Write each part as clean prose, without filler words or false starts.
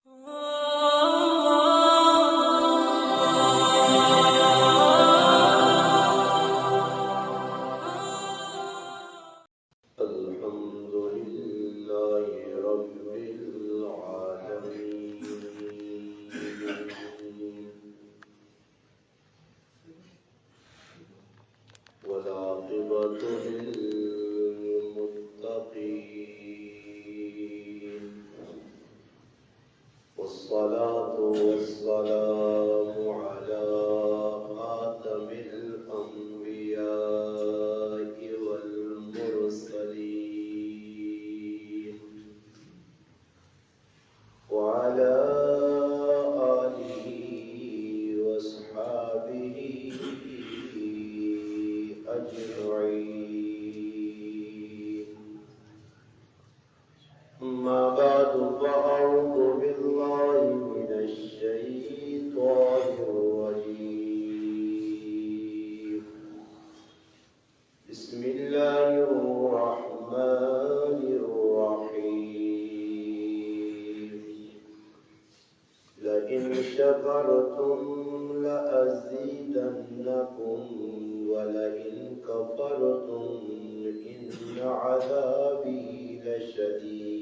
الحمد لله رب العالمين والعاقبة للمتقين والصلاة والسلام على خاتم الأنبياء والمرسلين وعلى آله وأصحابه أجمعين. أما بعد فأعوذ بالله من الشيطان الرجيم. بسم الله الرحمن الرحيم. لئن شكرتم لأزيدنكم ولئن كفرتم إن عذابي لشديد.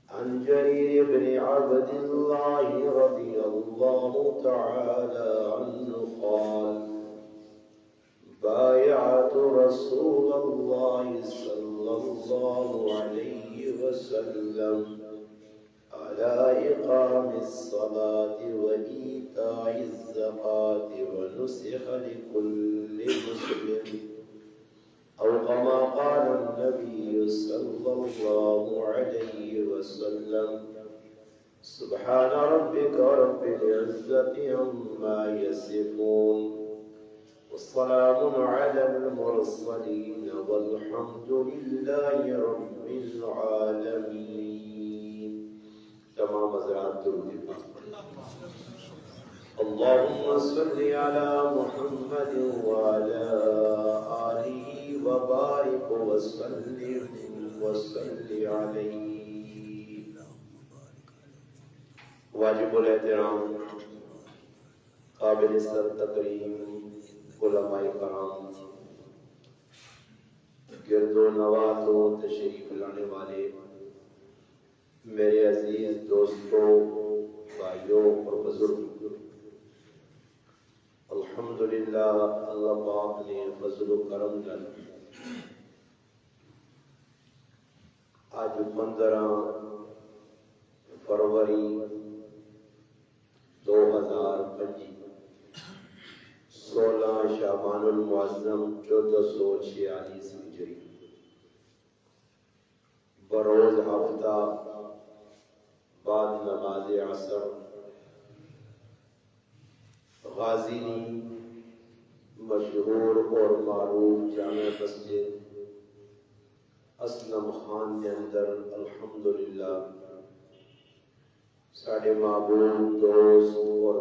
عن جرير بن عبد الله رضي الله تعالى عنه قال: بايعت رسول الله صلى الله عليه وسلم على إقام الصلاة وإيتاء الزكاة ونصح لكل مسلم، أو كما قال النبي صلى الله عليه وسلم: سبحان ربك رب العزة عما يصفون والسلام على المرسلين والحمد لله رب العالمين. تمام حضرات درود پاک. اللهم صل على محمد وعلى آله وبارك وسلم وصل عليه. واجب الاحترام قابل سر تکریم علماء کرام، گرد و نواز و تشریف لانے والے میرے عزیز دوستوں، بھائیوں اور بزرگ، الحمدللہ اللہ پاک نے فضل و کرم کر آج 15 فروری 2025 16 شعبان المعظم 1446 ہجری بروز ہفتہ بعد نماز عصر غازی مشہور اور معروف جامع مسجد اسلم خان کے اندر الحمدللہ ساڑھے معبود دوست اور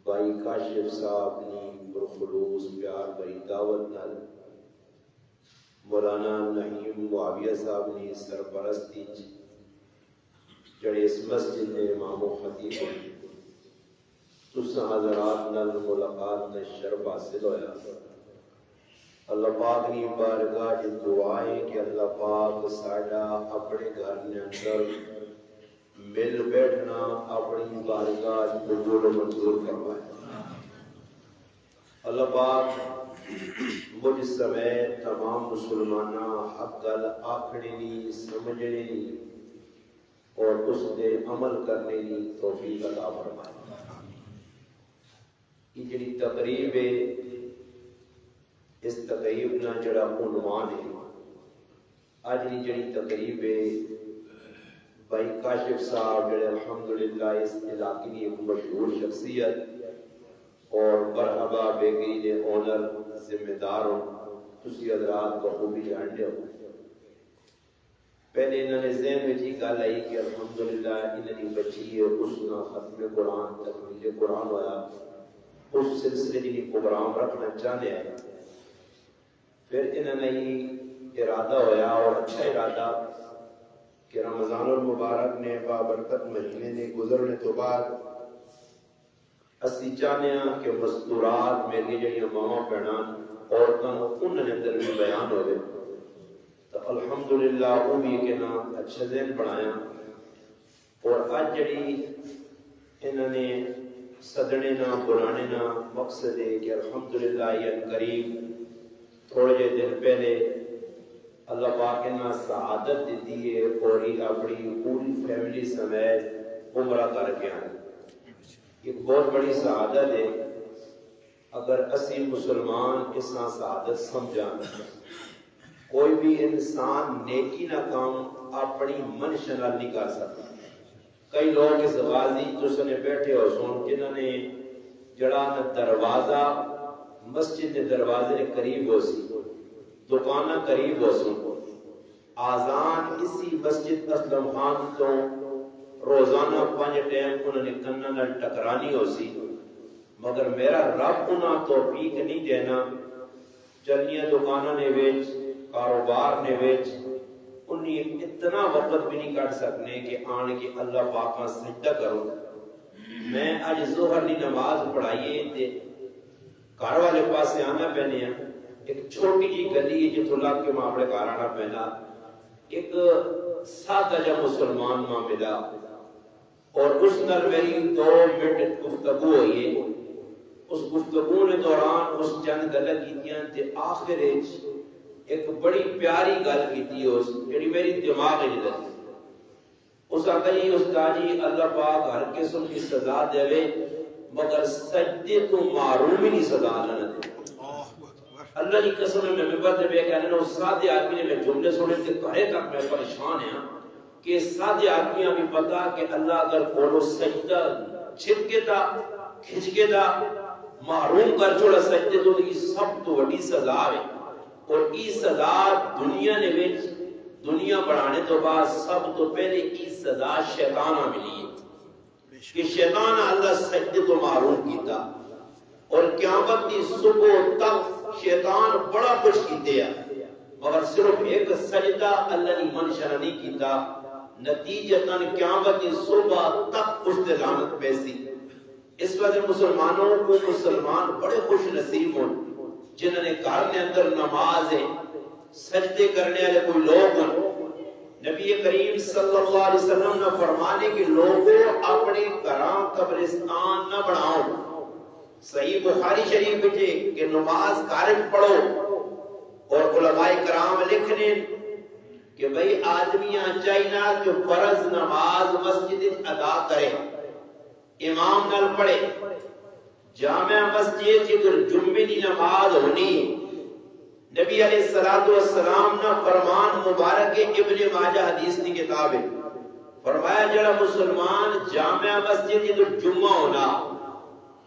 بھائی کاشف صاحب نے برخلوص پیار بری دعوت نال مولانا نعیم معاویہ صاحب نے سرپرستی جڑے اس مسجد نے امام و خطیب تساں حضرات نال ملاقات نے شرف حاصل ہویا. اللہ پاک نے بارگاہ کی دعا ہے کہ اللہ پاک ساڈا اپنے گھر نے اندر مل بیٹھنا اپنی بارگاہ قبول و منظور فرمائے. اللہ پاک مجھ سمیت تمام مسلمانہ حق گل آکھنے دی سمجھنے دی اور اس دے عمل کرنے دی توفیق عطا فرمائے. یہ جڑی تقریب ہے، اس تقریب نہ جڑا عنوان ہے، آج کی جڑی تقریب ہے بھائی کاشف صاحب جڑے الحمدللہ اس علاقے کی ایک مشہور شخصیت اور مرحبا بیکری دے اونر ذمہ دار ہوں، تسی حضرات بخوبی جانتے ہو. پہلے انہوں نے ذہن میں جی گل آئی کہ الحمدللہ انہوں نے بچی ہے اس نے ختم قرآن تکمیل قرآن ہویا، اس سلسلے جی پروگرام رکھنا چاہتے ہیں. پھر انہوں نے ارادہ ہویا اور اچھا ارادہ کہ رمضان المبارک نے بابرکت مہینے نے گزرنے تو بعد اسی چاہنے ہیں کہ مستورات میری جڑیاں ماں بہناں عورتاں ان نے اندر بھی بیان ہوئے تو الحمدللہ وہ بھی کہ نا اچھا ذہن بنایا اور آج جڑی انہوں نے صدنے نہ بلانے نہ مقصد ہے کہ الحمدللہ یہ قریب تھوڑے جے دن پہلے اللہ پاک نے سعادت دیتی ہے اور یہ اپنی پوری فیملی سمیت عمرہ کر کے آئے. ایک بہت بڑی سعادت ہے اگر اسی مسلمان اس نہ سعادت سمجھا. کوئی بھی انسان نیکی نہ کام اپنی منش نال نہیں کر سکتا. کئی لوگ اس غازی تو نے بیٹھے ہو سن جنہوں نے جڑا نہ دروازہ مسجد کے دروازے کے قریب ہو سی دکانہ قریب ہو سن آزان اسی مسجد اسلم خان تو روزانہ 5 ٹائم انہوں نے کنن نال ٹکرانی ہو سی مگر میرا رب انہاں توفیق نہیں دینا چلنیاں دکانہ نے ویچ کاروبار نے ویچ انہیں اتنا وقت بھی نہیں کٹ سکنے کہ آنے کے اللہ پاک کا سجدہ کرو. میں آج ظہر کی نماز پڑھائیے تے گھر والے پاس سے آنا پہنے ہیں ایک چھوٹی جی گلی ہے جتوں لگ کے ماں اپنے گھر آنا پہنا ایک سادہ جا مسلمان ماں ملا اور اس نال میری 2 منٹ گفتگو ہوئی ہے. اس گفتگو نے دوران اس چند گلاں کیتیاں تے آخر ایک بڑی پیاری گل کیتی اس جڑی میری دماغ وچ لگی. اس آقا جی استاد جی اللہ پاک ہر قسم کی سزا دے مگر سجدے تو محروم ہی نہیں سزا نہ دے. اللہ کی قسم میں منبر تے بیٹھ کے اس سادے آدمی نے جملے سنے تے کہے تک میں پریشان ہاں کہ سادے آدمیاں بھی پتا کہ اللہ اگر کولو سجدہ چھک کے تا کھچ کے تا محروم کر چھوڑا سجدے تو یہ سب تو بڑی سزا ہے. اور یہ سزا دنیا نے وچ دنیا بڑھانے تو بعد سب تو پہلے یہ سزا شیطان ملی ہے کہ شیطان اللہ سجدے تو محروم کیتا اور قیامت کی صبح تک شیطان بڑا کچھ کیتے ہیں مگر صرف ایک سجدہ اللہ نے منشا نہیں کیتا. نتیجتاً قیامت کی صبح تک اس نے لعنت پیسی. اس وجہ مسلمانوں کو مسلمان بڑے خوش نصیب ہوں جنہوں نے گھر کے اندر نماز ہے سجدے کرنے والے کوئی لوگ ہیں. نبی کریم صلی اللہ علیہ وسلم نے فرمانے کہ لوگوں اپنے گھراں قبرستان نہ بناؤ. صحیح بخاری شریف میں کہ نماز گھر پڑھو اور علماء کرام لکھنے کہ بھئی آدمیاں چاہیے کہ فرض نماز مسجد ادا کرے امام نال پڑھے. جامع مسجد کی جمعے کی نماز ہونی نبی علیہ الصلوۃ والسلام نے فرمان مبارک ابن ماجہ حدیث کی کتاب ہے فرمایا جڑا مسلمان جامع مسجد کی جمعہ ہونا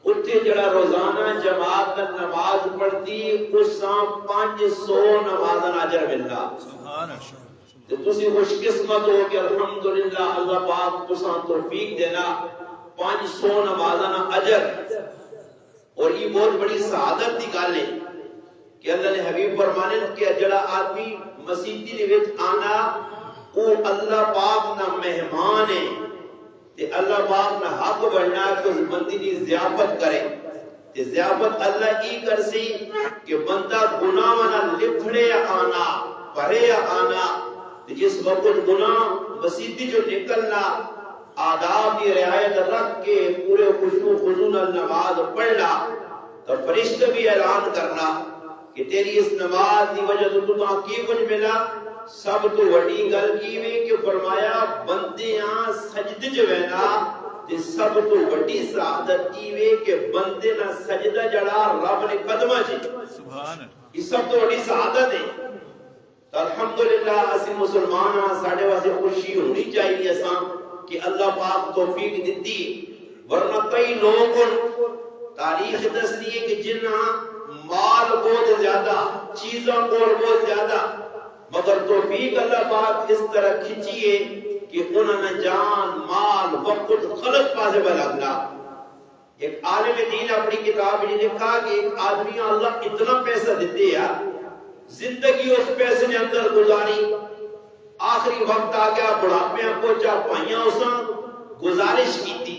اتھے جڑا روزانہ جماعت میں نماز پڑھتی اس ساں 500 نمازاں اجر ملنا. سبحان اللہ. تو تسی خوش قسمت ہو کہ الحمدللہ اللہ پاک تساں توفیق دینا 500 نمازاں اجر. اور یہ بہت بڑی سعادت کی گل ہے کہ اللہ نے حبیب فرمانے کہ جڑا آدمی مسیح دے وچ آنا وہ اللہ پاک نہ مہمان ہے تے اللہ پاک نہ حق بننا کہ اس بندی کی ضیافت کرے. تے ضیافت اللہ کی کر سی کہ بندہ گناہ نہ لپھڑے آنا پڑھے آنا تے جس وقت گناہ مسیح جو نکلنا آداب کی رعایت رکھ کے پورے خشوع خضوع نماز پڑھنا تو فرشتے بھی اعلان کرنا کہ تیری اس نماز کی وجہ تو تاں کی کچھ ملا. سب تو بڑی گل کی وی کہ فرمایا بندیاں سجدے جو وینا تے سب تو بڑی سعادت کی وی کہ بندے نہ سجدہ جڑا رب نے قدمہ چ سبحان اللہ. یہ سب تو بڑی سعادت ہے. الحمدللہ اسی مسلمان ہاں ساڈے واسطے خوشی ہونی چاہیے اساں کہ اللہ پاک توفیق دیتی. ورنہ کئی لوگ تاریخ دستی ہے کہ جنہاں مال بہت زیادہ چیزوں کو بہت زیادہ مگر توفیق اللہ پاک اس طرح کھچیے کہ انہوں نے جان مال وقت غلط پاسے بلگنا. ایک عالم دین اپنی کتاب میں لکھا کہ ایک آدمی اللہ اتنا پیسہ دیتے ہیں زندگی اس پیسے نے اندر گزاری، آخری وقت آ گیا، بڑھاپے پہنچا، پائیاں اساں گزارش کی تھی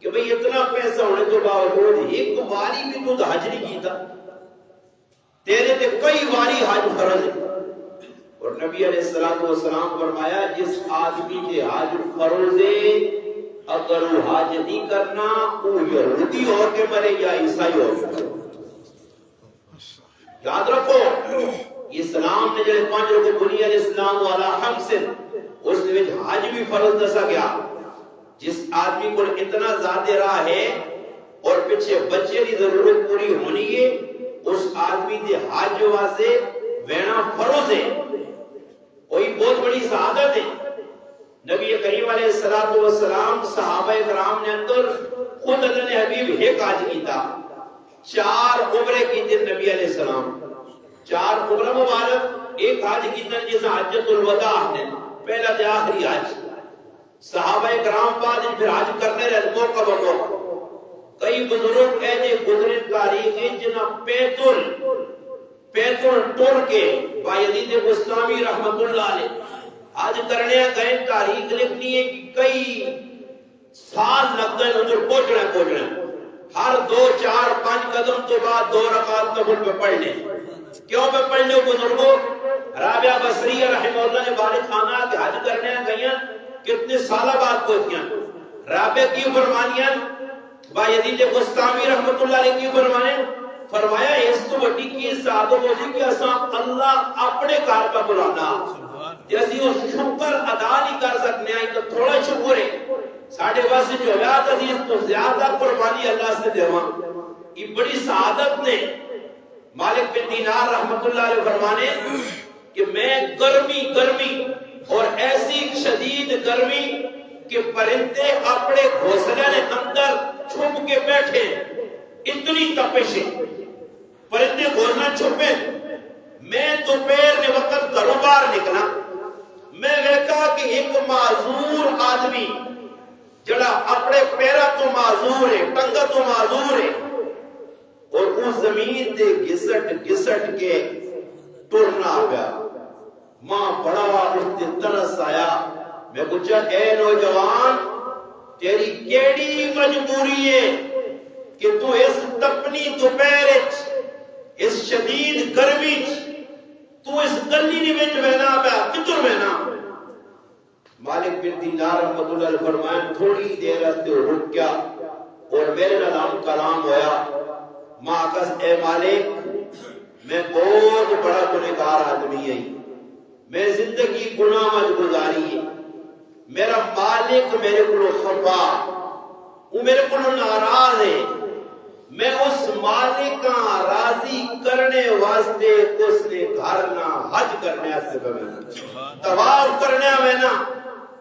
کہ بھئی اتنا پیسہ ہونے کے باوجود ایک واری بھی تو حج نہیں کیتا، تیرے تے کئی واری حج فرض ہے۔ اور نبی علیہ السلام فرمایا جس آدمی کے حج فرض ہے اگر وہ حج نہیں کرنا وہ یہودی ہو کے مرے یا عیسائی ہو کے مرے۔ یاد رکھو اسلام نے جڑے پانچ رکن بنی الاسلام والا خمس اس نے حج بھی فرض دسا گیا۔ جس آدمی کو اتنا زیادہ راہ ہے اور پیچھے بچے کی ضرورت پوری ہونی ہے اس آدمی دے حج واسطے وینا فرض ہے، وہی بہت بڑی سعادت ہے۔ نبی کریم علیہ السلام صحابہ کرام نے اندر خود اللہ نے حبیب ایک حج کیتا، 4 عمرے کی تھی نبی علیہ السلام، 4 عمرہ مبارک، ایک حج کیتا جسے حجۃ الوداع نے پہلا تے آخری حج۔ صحابہ کرام بعد پھر حج کرنے رہے موقع بموقع۔ کئی بزرگ ایسے گزرے تاریخ ہیں جنہاں پیتل ٹور کے بایزید بستامی رحمت اللہ علیہ حج کرنے گئے، تاریخ لکھنی ہے کہ کئی سال لگ گئے ادھر پہنچنا، ہر 2 4 5 قدم تو بعد 2 رکعت نفل پہ پڑھنے۔ کیوں پہ پڑھنے بزرگوں؟ رابعہ بصریہ رحمہ اللہ نے بارک خانہ کے حج کرنے گئیں کتنے سالہ بعد پہنچیاں، رابعہ کی فرمانیاں بایزید بستامی رحمت اللہ علیہ کی فرمایا اس تو بڑی کی سعادت ہوتی کہ اساں اللہ اپنے کار پہ بلانا، جیسی وہ شکر ادا نہیں کر سکنے ہیں تو تھوڑا شکر ہے ساڑھے واسے جو حیات عزیز تو زیادہ قربانی اللہ سے دیواں۔ یہ بڑی سعادت نے مالک بن دینار رحمت اللہ علیہ فرمانے کہ میں گرمی اور ایسی شدید گرمی کہ پرندے اپنے گھونسلے نے اندر چھپ کے بیٹھے، اتنی تپش ہے، پرندے گھونسلہ چھپے، میں دوپہر نے وقت گھروں باہر نکلا، میں دیکھا کہ ایک معذور آدمی جڑا اپنے پیرا تو معذور ہے، ٹنگا تو معذور ہے، اور اس زمین دے گھسٹ کے ٹرنا گیا۔ ماں بڑا اس دے ترس آیا، میں پوچھا اے نوجوان تیری کیڑی مجبوری ہے کہ تو اس تپنی دوپہر اس شدید گرمی تو اس گلی نہیں وچ بہنا پیا، کدھر بہنا؟ مالک بن دینار رحمۃ اللہ علیہ فرمائیں تھوڑی دیر استے رک گیا اور میرے نام کلام ہویا، ماں کس اے مالک میں بہت بڑا گنہگار آدمی ہے، میں زندگی گناہ میں گزاری ہے، میرا مالک میرے کو خفا، وہ میرے کو ناراض ہے، میں اس مالک کا راضی کرنے واسطے اس نے گھر نہ حج کرنے واسطے بنا طواف کرنے بنا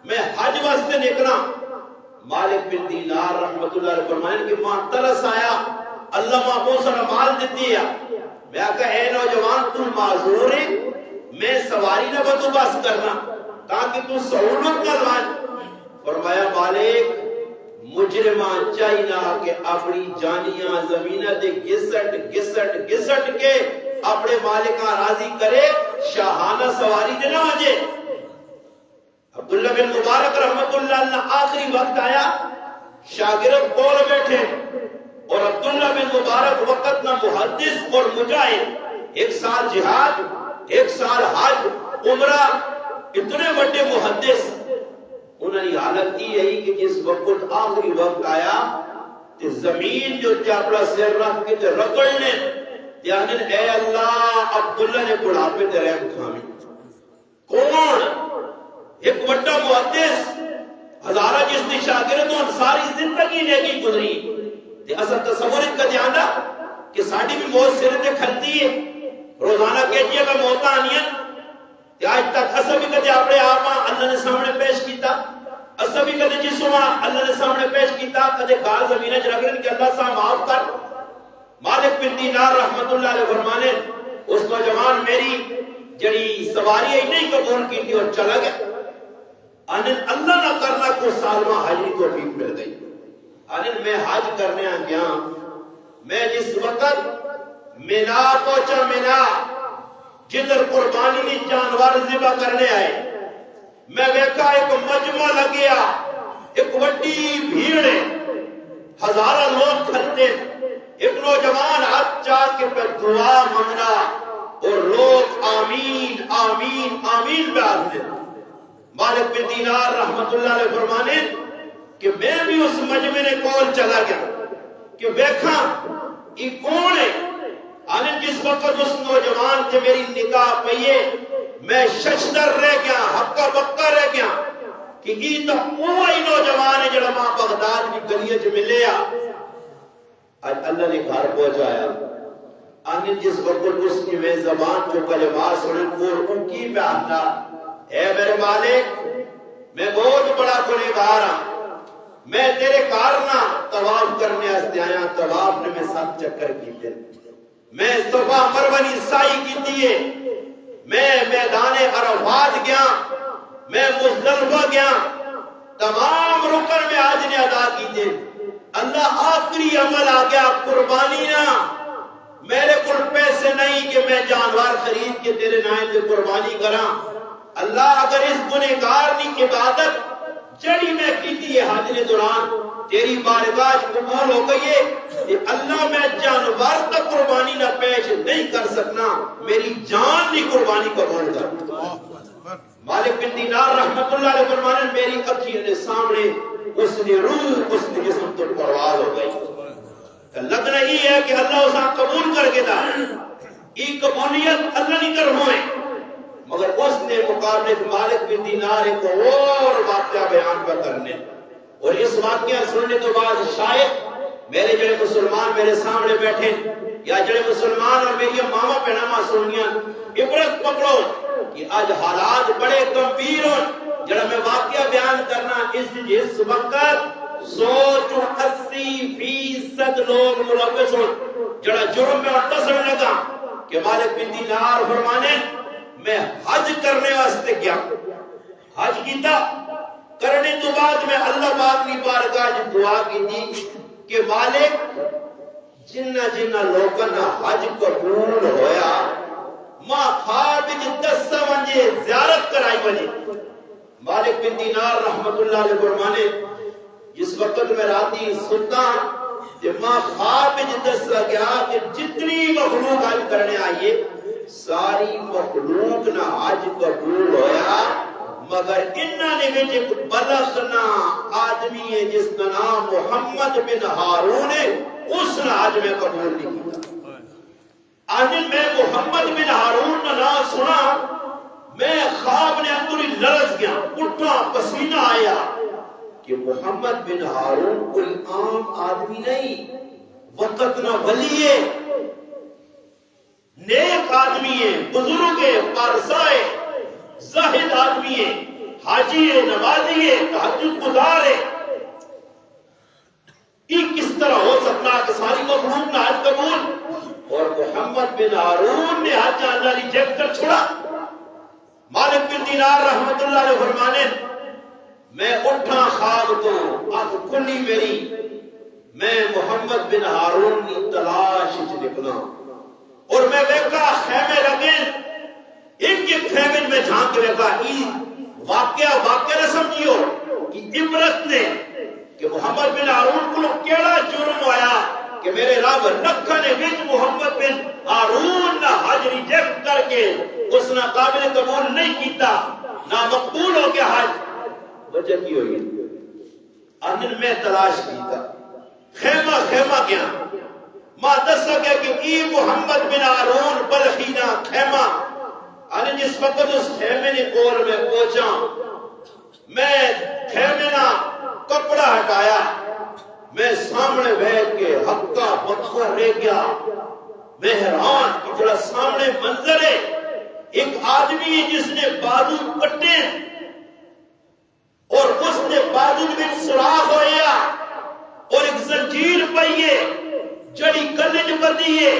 میں حج واسطے نکلا۔ مالک بن دینار رحمت اللہ علیہ فرمائیں کہ ماں ترس آیا، اللہ ماں بہت سارا مال دیتی ہے، میں کہا اے نوجوان تم معذور ہے، میں سواری نہ بندوبست کرنا تاکہ تم سہولت کروائیں۔ فرمایا مالک مجرمان چاہینا کہ اپنی جانیاں زمینہ دے گسٹ کے اپنے مالکاں راضی کرے، شاہانہ سواری دے نہ وجے۔ عبداللہ بن مبارک رحمت اللہ علیہ آخری وقت آیا، شاگرد کول بیٹھے اور عبداللہ بن مبارک وقت نہ محدث اور مجاہد، 1 سال جہاد 1 سال حج عمرہ، اتنے بڑے محدث، انہوں نے حالت کی یہی کہ جس وقت آخری وقت آیا کہ زمین جو اپنا سر رکھ کے رگڑنے یعنی اے اللہ عبداللہ نے بڑھاپے تے رحم کھامی۔ کون؟ ایک بڑا محدث، ہزارہ جس نے شاگردوں ساری زندگی نیکی گزری، تے اصل تصور کا دھیان دا کہ ساڑی بھی موت سر تے کھلتی ہے، روزانہ کہتی ہے کہ موت آنی ہے، کہ آج تک اصل بھی کہتے اپنے آپاں اللہ نے سامنے پیش کیتا، اصل بھی کہتے جسماں اللہ نے سامنے پیش کیتا، کہتے کار زمینہ جرگرن کہ اللہ صاحب معاف کر۔ مالک بن دینار رحمت اللہ علیہ فرمانے اس نوجوان میری جڑی سواری ہے نہیں قبول کی تھی اور چلا گیا، اللہ نہ کرنا کو سالمہ حجی کو ٹھیک مل گئی۔ میں حج کرنے آ گیا، میں جس وقت مینا پہنچا، مینا جدھر قربانی نے جانور ذبح کرنے آئے میں ویکھا ایک مجمع لگیا ایک وڈی بھیڑ ہے ہزارہ لوگ کھلتے ایک نوجوان ہاتھ چاک کے پہ دعا منگنا اور لوگ آمین آمین آمین پہ آتے مالک بن دینار رحمت اللہ علیہ فرمانے کہ میں بھی اس مجمع نے کول چلا گیا کہ ویکھا یہ کون ہے آنے جس وقت اس نوجوان سے میری نگاہ پئیے میں ششدر رہ گیا ہکا بکا رہ گیا کہ یہ تو وہی نوجوان ہے جڑا ماں بغداد کی گلیاں چ ملیا آج اللہ نے گھر پہنچایا آنے جس وقت اس کی میں زبان جو کلمات سنے وہ ان کی بیاننا اے میرے مالک میں بہت بڑا گنہگار ہوں میں تیرے کارنا طواف کرنے واسطے آیا طواف نے میں 7 چکر کیتے میں صفا مروہ کی سعی کیتی ہے میں میدان عرفات گیا میں مزدلفہ گیا تمام رکن میں آج نے ادا کیتے اللہ آخری عمل آ گیا قربانی نہ میرے کل پیسے نہیں کہ میں جانور خرید کے تیرے نام سے قربانی کراں اللہ اگر اس گنہگار کی عبادت جڑی میں کیتی ہے حج کے دوران تیری بارگاہ قبول ہو گئی ہے کہ اللہ میں جانور تک قربانی نہ پیش نہیں کر سکنا میری جان کی قربانی قبول کر مالک بن دینار رحمت اللہ علیہ فرمانے میری اکھیوں کے سامنے اس نے روح اس نے جسم تو پرواز ہو گئی لگنا ہی ہے کہ اللہ اسے قبول کر کے دا یہ قبولیت اللہ نہیں کر ہوئے مگر اس نے مقابلے مالک بن دینار کو اور واقعہ بیان پر کرنے اور اس واقعہ سننے تو بعد شاید میرے جڑے مسلمان میرے سامنے بیٹھے یا جڑے مسلمان اور میری ماما پہناما سنیاں عبرت پکڑو کہ آج حالات بڑے گمبھیر ہوں جڑا میں واقعہ بیان کرنا اس وقت 180% لوگ ملوث ہوں جڑا جرم میں اٹسن لگا کہ مالک بن دینار فرمانے میں حج کرنے واسطے گیا حج کیتا کرنے تو بعد میں اللہ پاک کی بارگاہ دعا کی تھی کہ مالک جنہ جنہ لوگوں نے حج قبول ہویا ماں خواب وچ 10 ونجے زیارت کرائی وجے مالک بن دینار رحمت اللہ علیہ فرمانے جس وقت میں راتی ستا کہ ماں خواب وچ دسا گیا کہ جتنی مخلوق حج کرنے آئیے ساری مخلوق نہ حج قبول ہویا مگر انہاں نے وچ ایک بلغنا آدمی ہے جس کا نام محمد بن ہارون ہے اس نے حج میں قبول نہیں کیا آج میں محمد بن ہارون کا نام سنا میں خواب نے اندر ہی لرز گیا اٹھا پسینہ آیا کہ محمد بن ہارون کوئی عام آدمی نہیں وقت نہ ولی ہے نیک آدمی ہے بزرگ ہے پارسائے زاہد آدمی ہے حاجی ہے نمازی ہے تہجد گزار ہے یہ کس طرح ہو سکتا کہ ساری مخلوق نہ حج قبول اور محمد بن ہارون نے حج اللہ ریجیکٹ کر چھوڑا مالک بن دینار رحمت اللہ علیہ فرمانے میں اٹھا خواب تو آنکھ کھلی میری میں محمد بن ہارون کی تلاش وچ نکلا اور میں دیکھا خیمے لگے ایک ایک خیمے میں جھانک کے دیکھا واقعہ نہ سمجھیو کہ عبرت نے کہ محمد بن ہارون کو کیڑا جرم آیا کہ میرے رب نکھا نے وچ محمد بن ہارون نہ حج ریجیکٹ کر کے اس نے قابل قبول نہیں کیتا نہ مقبول ہو گیا حج وجہ کی ہوئی آخر میں تلاش کیتا خیمہ گیا ماں دس سکے کہ ای محمد بن ہارون بلخینہ خیمہ آنے جس وقت اس خیمے نے کور میں پہنچا میں خیمے نہ کپڑا ہٹایا میں سامنے بیٹھ کے ہکا بکا رہ گیا میں حیران کہ جڑا سامنے منظر ہے ایک آدمی جس نے بازو کٹے اور اس نے بازو میں سوراخ ہویا اور ایک زنجیر پئیے جڑی کلج بدی ہے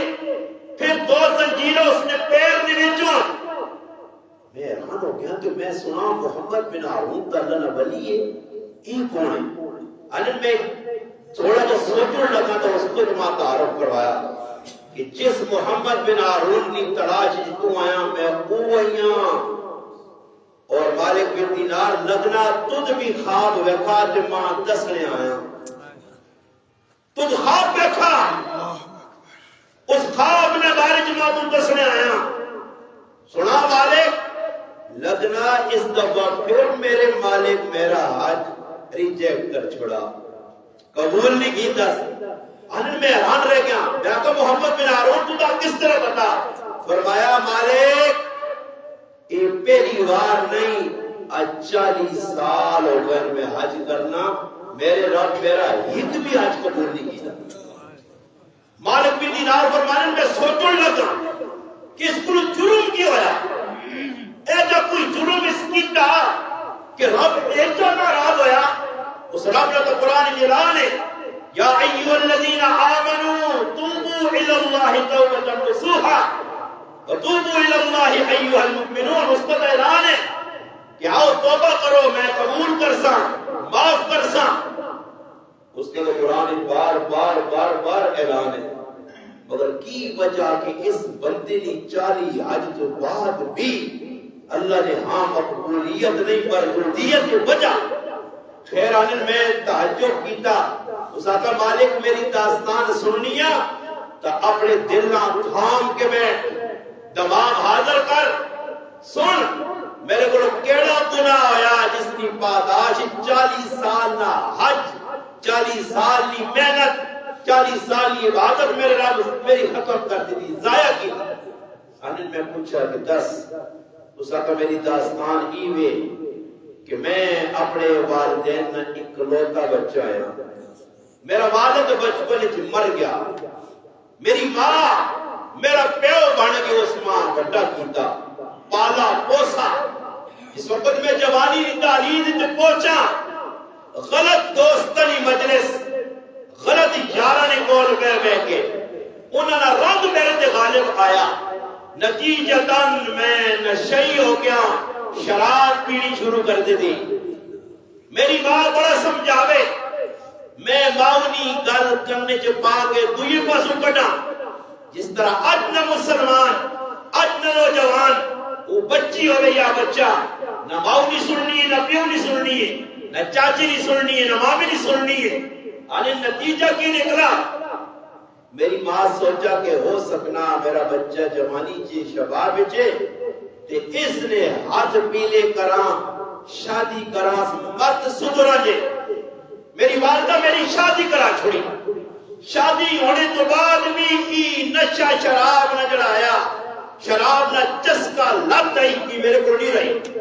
پھر 2 زنجیریں اس نے پیر دے وچوں میں حیران ہو گیا کہ میں سنا محمد بن ہارون تعالی نہ ولی ہے یہ کون ہے ان میں تھوڑا جو سوچنے لگا تو اس کو جماعت تعارف کروایا کہ جس محمد بن ہارون نے تلاش تو آیا میں اوہیاں اور مالک بن دینار لگنا تجھ بھی خواب ویکھا جو ماں دسنے آیا تجھ خواب ویکھا اس خواب نے بارے جماع تو دسنے آیا سنا مالک لگنا اس دفعہ پھر میرے مالک میرا حج ریجیکٹ کر چھوڑا قبول نہیں کی دس انن میں حیران رہ گیا میں کہا محمد بن ہارون تو دا کس طرح بتا فرمایا مالک یہ پہلی بار نہیں 40 سال ہو گئے میں حج کرنا میرے رب میرا ہت بھی حج قبول نہیں کیا مالک بن دینار فرمانے میں سوچنے لگا کہ اس کو جرم کی ہویا اے جب کوئی جرم اس کی تھا کہ رب ایسا ناراض ہویا اس رب نے تو قرآن اعلان ہے یا ایھا الذین آمنوا توبوا الی اللہ توبۃ نصوحا وتوبوا الی اللہ ایھا المؤمنون اس کا اعلان ہے کہ آؤ توبہ کرو میں قبول کرساں معاف کرساں اس کے قرآن بار بار بار بار اعلان ہے مگر کی وجہ کہ اس بندے نے 40 حج تو بعد بھی اللہ نے ہاں مقبولیت نہیں پر ردیت کی وجہ خیر آنن میں تحجب کیتا اس آقا مالک میری داستان سننیا تو اپنے دل نہ تھام کے میں دماغ حاضر کر سن میرے کو کیڑا گناہ ہویا جس کی پاداش 40 سال نہ حج 40 سال کی محنت 40 سال کی عبادت میرے رب میری ختم کر دی ضائع کی آنن میں پوچھا کہ 10 اس آقا میری داستان ایوے کہ میں اپنے والدین نہ اکلوتا بچہ آیا میرا والد بچپن چ مر گیا میری ماں میرا پیو بن گیا اس ماں بڑا کیتا پالا پوسا اس وقت میں جوانی کی تعلیم تے پہنچا غلط دوستانی مجلس غلط یاراں کول بہ کے انہاں دا رنگ میرے تے غالب آیا نتیجتاً میں نشئی ہو گیا شراب پینی شروع کر دی تھی میری ماں بڑا سمجھاوے میں ماؤنی گل کرنے چ پا کے دوئی پاسوں کٹا جس طرح اج نہ مسلمان اج نہ نوجوان وہ بچی ہوئے یا بچہ نہ ماؤ نہیں سننی ہے نہ پیو نہیں سننی ہے نہ چاچی نہیں سننی ہے نہ مامی نہیں سننی ہے آنے نتیجہ کی نکلا میری ماں سوچا کہ ہو سکنا میرا بچہ جوانی چے شباب چے تے اس نے ہاتھ پیلے کراں شادی کراں مت سدھرا جے میری والدہ میری شادی کرا چھوڑی شادی ہونے تو بعد بھی کی نشہ شراب نہ جڑایا شراب نہ چسکا لت آئی کی میرے کو نہیں رہی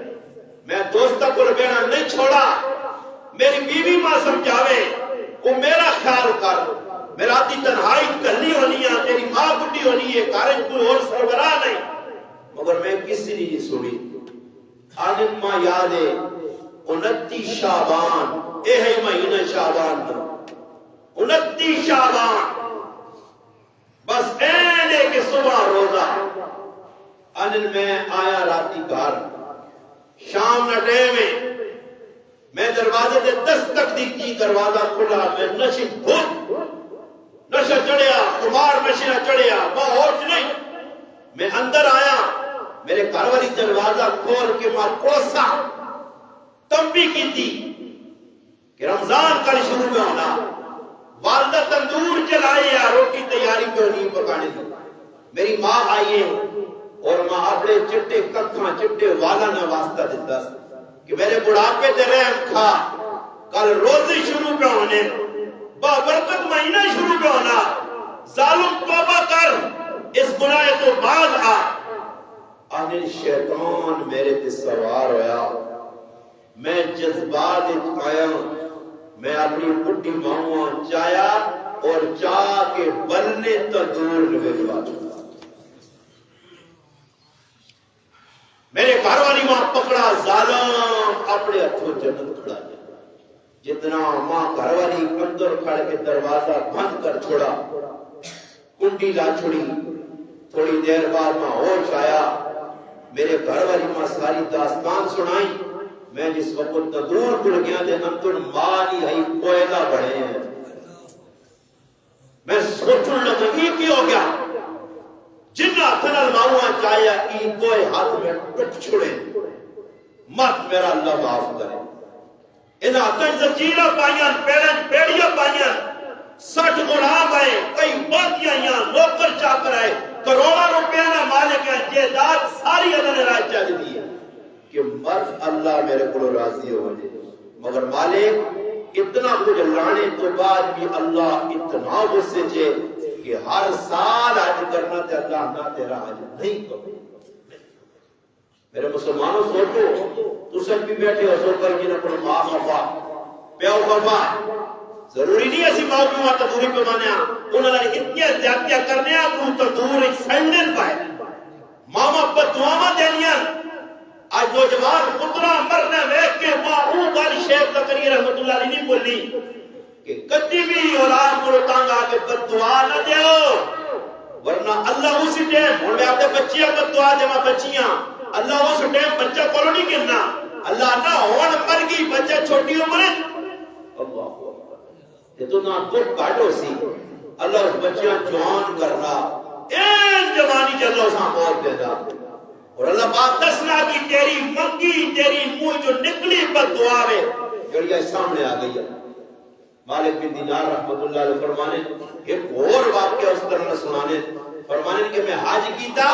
میں دوستہ کو بینا نہیں چھوڑا میری بیوی ماں سمجھاوے وہ میرا خیال کر میرا آتی تنہائی کرنی ہونی ہے تیری ماں بڑی ہونی ہے کارج کوئی اور سربراہ نہیں مگر میں کسی نہیں سنی آنن ماں یاد ہے 29 شعبان اے ہے مہینہ شعبان 29 شعبان بس اینے کے صبح روزہ آنن میں آیا راتی گھر شام نہ ٹے میں دروازے دے دستک دی کی دروازہ کھلا میں نشی بھوت نشہ چڑھیا خمار نشہ چڑھیا وہ ہوش نہیں میں اندر آیا میرے گھر والی دروازہ کھول کے ماں کوسا تنبیہ کی تھی کہ رمضان کا شروع میں ہونا والدہ تندور چلائی یا روٹی تیاری پہ نہیں پکانے دی میری ماں آئیے اور ماں اپنے چٹے ککھاں چٹے والا نہ واسطہ دیتا کہ میرے بڑھاپے تے رحم کھا کل روزی شروع پہ ہونے بابرکت مہینہ شروع پہ ہونا ظالم توبہ کر اس گناہ تو باز آنے شیطان میرے تے سوار ہویا میں جذبات آیا میں اپنی بڑی ماں چایا اور جا کے بلنے تدور بھیجوا چکا میرے گھر والی ماں پکڑا ظالم اپنے ہتھوں جنت کھڑا جتنا ماں گھر والی اندر کھڑ کے دروازہ بند کر چھوڑا کنڈی لا چھوڑی تھوڑی دیر بعد ماں ہوش آیا میرے گھر والی ماں ساری داستان سنائی میں جس وقت تدور کھڑ گیا دے اندر ماں نہیں ہے کوئلہ بڑھے ہیں میں سوچنے لگا یہ کی ہو گیا جن ہاتھ ماؤں چاہیا ای دوئے ہاتھ میں ٹوٹ چھڑے مت میرا اللہ معاف کرے ان ہاتھ زنجیرہ پائیاں پیڑیاں پائیاں 60 غلام آئے کئی باقیاں یہاں نوکر چاکر آئے کروڑا روپیہ نہ مالک ہے جیداد ساری اللہ نے رائے چاہ دی ہے کہ مرد اللہ میرے کو راضی ہو جائے مگر مالک اتنا کچھ لانے تو بعد بھی اللہ اتنا غصے چھے کہ ہر سال آج کرنا تے اللہ نہ تیرا آج نہیں کرو میرے مسلمانوں سوچو تو سب بھی بیٹھے ہو سو کر کے نہ پڑھو ماں خفا پیاؤ خفا ضروری نہیں ایسی ماں کیوں آتا دوری پہ مانے انہوں نے اتنی زیادتیاں کرنے تو تندور ایک سینڈن پائے ماما پر دعاما دینیاں آج نوجوان خطرہ مرنے ویک کے ماں گال شیخ زکریا رحمت اللہ علیہ نہیں بولی کہ کتی بھی اولاد کو تانگ آکے بد دعا نہ دیو ورنہ اللہ اسی ٹیم ہوں میں آتے بچیاں بد دعا جمع بچیاں اللہ اس ٹیم بچہ کولو نہیں گرنا اللہ نہ ہون مر گئی بچہ چھوٹی عمر اللہ یہ تو نہ دکھ کاٹو سی اللہ اس بچیاں جوان کرنا ایک جوانی جلو ساں موت دینا اور اللہ پاک دسنا کی تیری منگی تیری منہ جو نکلی بد دعا میں جڑیا سامنے آ گئی ہے مالک بن دینار رحمت اللہ علیہ فرمانے ایک اور واقعہ اس طرح سنانے فرمانے کہ میں حج کیتا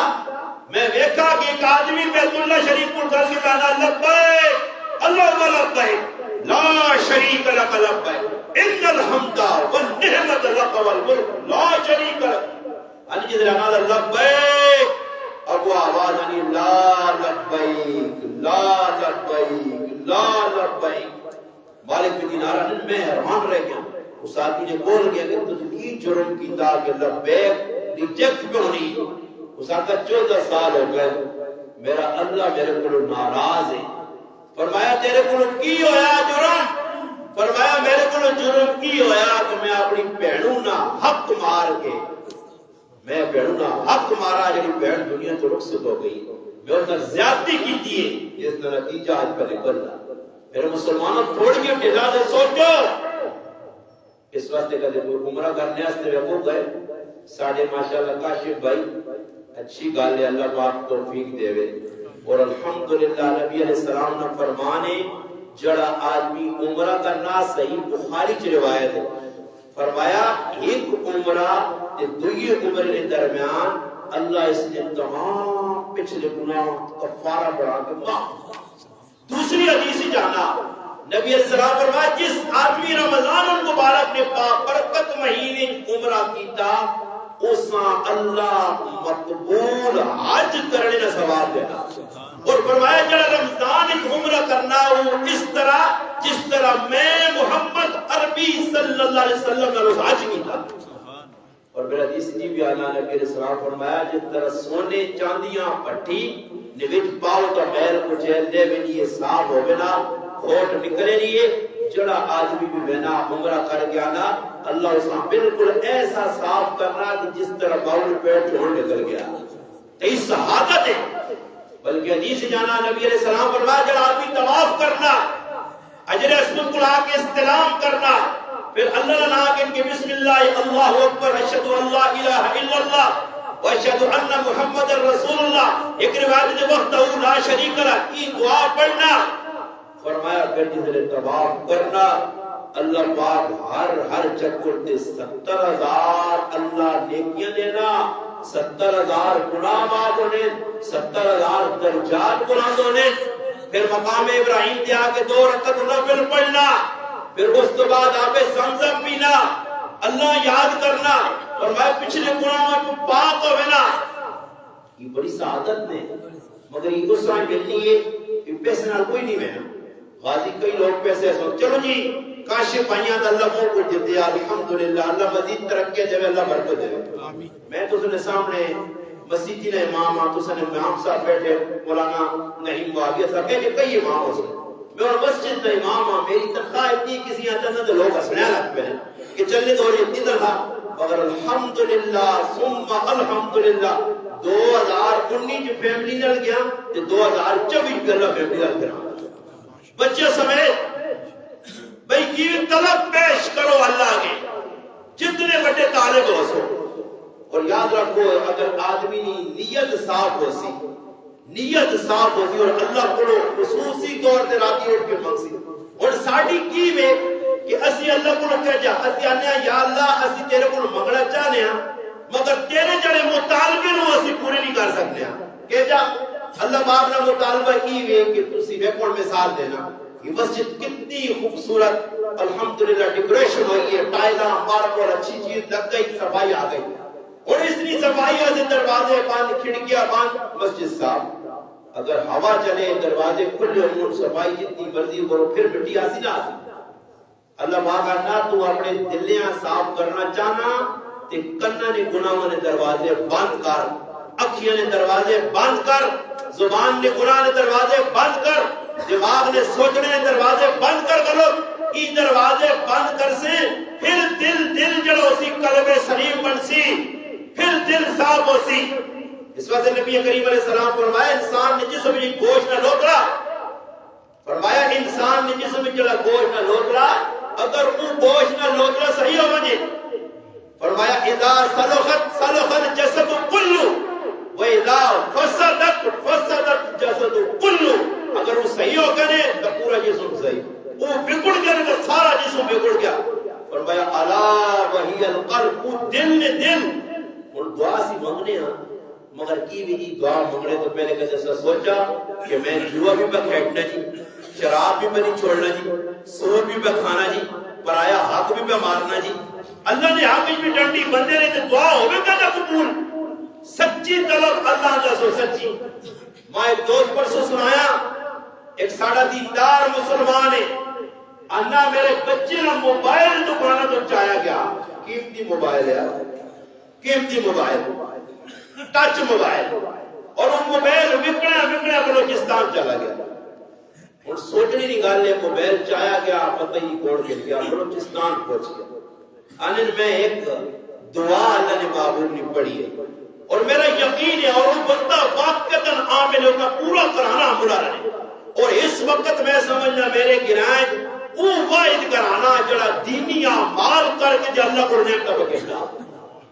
میں ویکھا کہ ایک آدمی بیت اللہ شریف کو کر کے کہنا لبیک اللہم لبیک لا شریک لک لبیک ان الحمد والنعمت لک والملک لا شریک لک علی جدر انا لبیک ابو آواز انی لا لبیک لا لبیک لا لبیک مالک بن دینار نے میں حیران رہ گیا اس آدمی نے بول گیا کہ تو کی جرم کیتا کہ لبیک ریجیکٹ کیوں نہیں اس آدمی 14 سال ہو گئے میرا اللہ میرے کو ناراض ہے فرمایا تیرے کو کی ہویا جرم فرمایا میرے کو جرم کی ہویا کہ میں اپنی بہنوں نہ حق مار کے میں بہنوں نہ حق مارا جڑی بہن دنیا تو رخصت ہو گئی میں اس نے زیادتی کی دیئے جس نے نتیجہ آج پر نکلنا میرے مسلمانوں تھوڑی ابتدا سے سوچو اس وقت کہتے ہیں عمرہ کرنے ہستے رکھو گئے ساڑھے ماشاءاللہ کاشف بھائی اچھی گال ہے اللہ پاک توفیق دے وے اور الحمدللہ نبی علیہ السلام نے فرمانے جڑا آدمی عمرہ کرنا صحیح بخاری کی روایت ہے فرمایا ایک عمرہ تے دوئی عمر کے درمیان اللہ اس نے تمام پچھلے گناہ کفارہ بڑھا کے معاف دوسری حدیث جانا نبی علیہ السلام فرمایا جس آدمی رمضان المبارک نے برکت مہینے عمرہ کیتا اسا اللہ مقبول حج کرنے کا ثواب دینا اور فرمایا جڑا رمضان عمرہ کرنا ہو اس طرح جس طرح میں محمد عربی صلی اللہ علیہ وسلم نے حج کیتا اور پھر حدیث جی بھی آنا نبی علیہ السلام فرمایا جس طرح سونے چاندیاں پٹھی نوچ پاؤ تو محل کو جیل دے بھی یہ صاف ہو بنا کھوٹ نکلے لیے جڑا آدمی بھی بنا عمرہ کر گیا نا اللہ اس نے بالکل ایسا صاف کرنا کہ جس طرح باؤل پیٹ چھوڑ نکل گیا یہ شہادت ہے بلکہ حدیث جانا نبی علیہ السلام فرمایا جڑا آدمی طواف کرنا اجر اسود کو لا کے استلام کرنا پھر اللہ لا کے ان کے بسم اللہ اللہ اکبر اشہد ان لا الہ الا اللہ واشہد ان محمد رسول اللہ ایک روایت میں وحدہ لا شریک لہ کی دعا پڑھنا فرمایا پھر جسے طواف کرنا اللہ پاک ہر چکر تے 70,000 اللہ نیکیاں دینا 70,000 گناہ معاف ہونے 70,000 درجات بلند ہونے پھر مقام ابراہیم تے آ کے 2 رکعت نفل پڑھنا پھر اس کے بعد آپ زمزم پینا اللہ یاد کرنا فرمایا پچھلے گناہوں میں پاک ہوئے نا یہ بڑی سعادت نے مگر یہ اس طرح ملنی ہے کہ پیسے نال کوئی نہیں میں غازی کئی لوگ پیسے سو چلو جی کاشف بھائیاں دا اللہ مو کو جتے الحمدللہ اللہ مزید ترقی دے اللہ برکت دے میں تو نے سامنے مسجد جی نے امام تو نے امام صاحب بیٹھے مولانا نعیم واگیا صاحب کہ کئی امام ہو سکتے میں اور مسجد میں امام ہوں میری تنخواہ اتنی کسی آتا نہ تو لوگ ہنسنے لگ پہ کہ چلنے تو اتنی تنخواہ مگر الحمدللہ ثم الحمدللہ 2019 جو فیملی نل گیا تو 2024 بھی اللہ فیملی نل گیا بچے سمیت بھئی کی طلب پیش کرو اللہ کے جتنے بڑے طالب ہو سو اور یاد رکھو اگر آدمی نیت صاف ہو سی اور اللہ کو خصوصی طور تے راتی اٹھ کے منگسی اور ساڈی کی وے کہ اسی اللہ کو کہہ جا اسی آنے یا اللہ اسی تیرے کو منگنا چاہنے ہیں مگر تیرے جڑے مطالبے نو اسی پورے نہیں کر سکتے ہیں کہ جا اللہ باپ نے مطالبہ کی وے کہ تسی میں کون مثال دینا یہ مسجد کتنی خوبصورت الحمدللہ ڈیکوریشن ہوئی ہے ٹائلاں ماربل اچھی چیز لگ گئی صفائی آ گئی اور اتنی صفائی سے دروازے بند کھڑکیاں بند مسجد صاحب اگر ہوا چلے دروازے کھلے ہوں صفائی جتنی مرضی کرو پھر مٹی آسی نہ آسی اللہ ماں نہ تو اپنے دلیاں صاف کرنا چاہنا تے کناں نے گناہاں نے دروازے بند کر اکھیاں نے دروازے بند کر زبان نے گناہ نے دروازے بند کر دماغ نے سوچنے نے دروازے بند کر کرو ای دروازے بند کر سے پھر دل جڑو سی قلب سلیم بن سی پھر دل صاف ہو سی اس واسطے نبی کریم علیہ السلام فرمایا انسان نے جسم میں گوشت نہ لوترا فرمایا انسان نے جسم میں جڑا گوشت نہ لوترا اگر وہ گوشت نہ لوترا صحیح ہو وجے فرمایا اذا صلخت الجسد كله واذا فسدت الجسد كله اگر وہ صحیح ہو گئے تو پورا جسم صحیح وہ بگڑ گیا تو سارا جسم بگڑ گیا فرمایا الا وهي القلب دل نے دل اور دعا سی مانگنے ہیں مگر کی بھی دعا مانگنے تو پہلے کیسے سوچا کہ میں جوا بھی پہ کھیٹنا جی شراب بھی پہ نہیں چھوڑنا جی سود بھی پہ کھانا جی پرایا حق بھی پہ مارنا جی اللہ نے حق بھی ڈنڈی بندے رہے تو دعا ہوگا کہتا قبول سچی طلب اللہ کا سو سچی ماں ایک دوست پر سو سنایا ایک ساڑھا دیندار مسلمان ہے انا میرے بچے نہ موبائل دکھانا تو چاہیا گیا قیمتی موبائل ہے قیمتی موبائل ٹچ موبائل اور وہ موبائل وکڑا بلوچستان چلا گیا اور سوچنی نہیں گل ہے موبائل چایا گیا پتہ ہی کوڑ کے گیا بلوچستان پہنچ گیا انن میں ایک دعا اللہ نے معبود نے پڑھی ہے اور میرا یقین ہے اور وہ بندہ واقعتاً عامل ہوگا پورا کرانا مڑا رہے اور اس وقت میں سمجھنا میرے گرائیں وہ واحد کرانا جڑا دینی اعمال کر کے جو اللہ کو نعمت بخشتا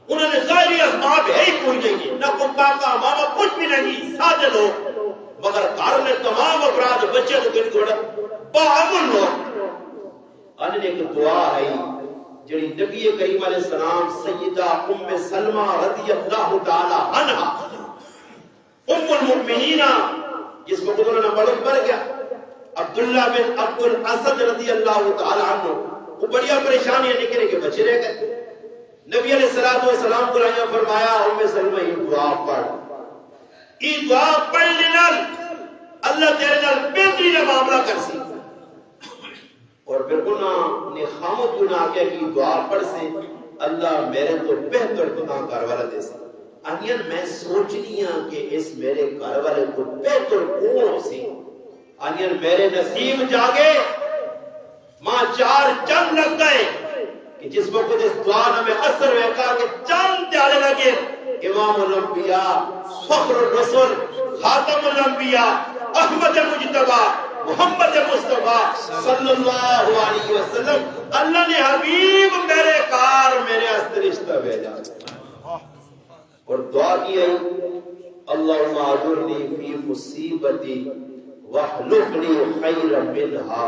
انہوں نے ظاہری اسباب ہے ہی کوئی نہیں ہے نہ کوئی کاکا ماما کچھ بھی نہیں سادے لوگ مگر گھر میں تمام افراد بچے تو گن گھوڑا باعمل لوگ انہوں نے ایک دعا ہے جڑی نبی کریم علیہ السلام سیدہ ام سلمہ رضی اللہ تعالی عنہ ام المؤمنین جس کو انہوں نے بڑک پر گیا عبداللہ بن عبد الاسد رضی اللہ تعالی عنہ وہ بڑی پریشانیاں نکلے کے بچے رہ گئے نبی علیہ السلام کو رہا فرمایا ام سلمہ یہ دعا پڑھ یہ دعا پڑھ لینا اللہ تیرے نال بہتری نہ معاملہ کر سی اور پھر انہوں نے خامد گناہ کیا کہ دعا پڑھ سے اللہ میرے تو بہتر گناہ کاروالا دے سے انین میں سوچنی ہوں کہ اس میرے کاروالے کو بہتر کون ہو سی انین میرے نصیب جاگے ماں چار چند لگ گئے کہ جس وقت اس دعا میں اثر ہوئے کہ چند جانے لگے امام الانبیاء فخر الرسول خاتم الانبیاء احمد مجتبی محمد مصطفیٰ صلی اللہ علیہ وسلم اللہ نے حبیب میرے کار میرے است رشتہ بھیجا اور دعا کی ہے اللہم اجرنی فی مصیبتی واخلف لی خیرا منہا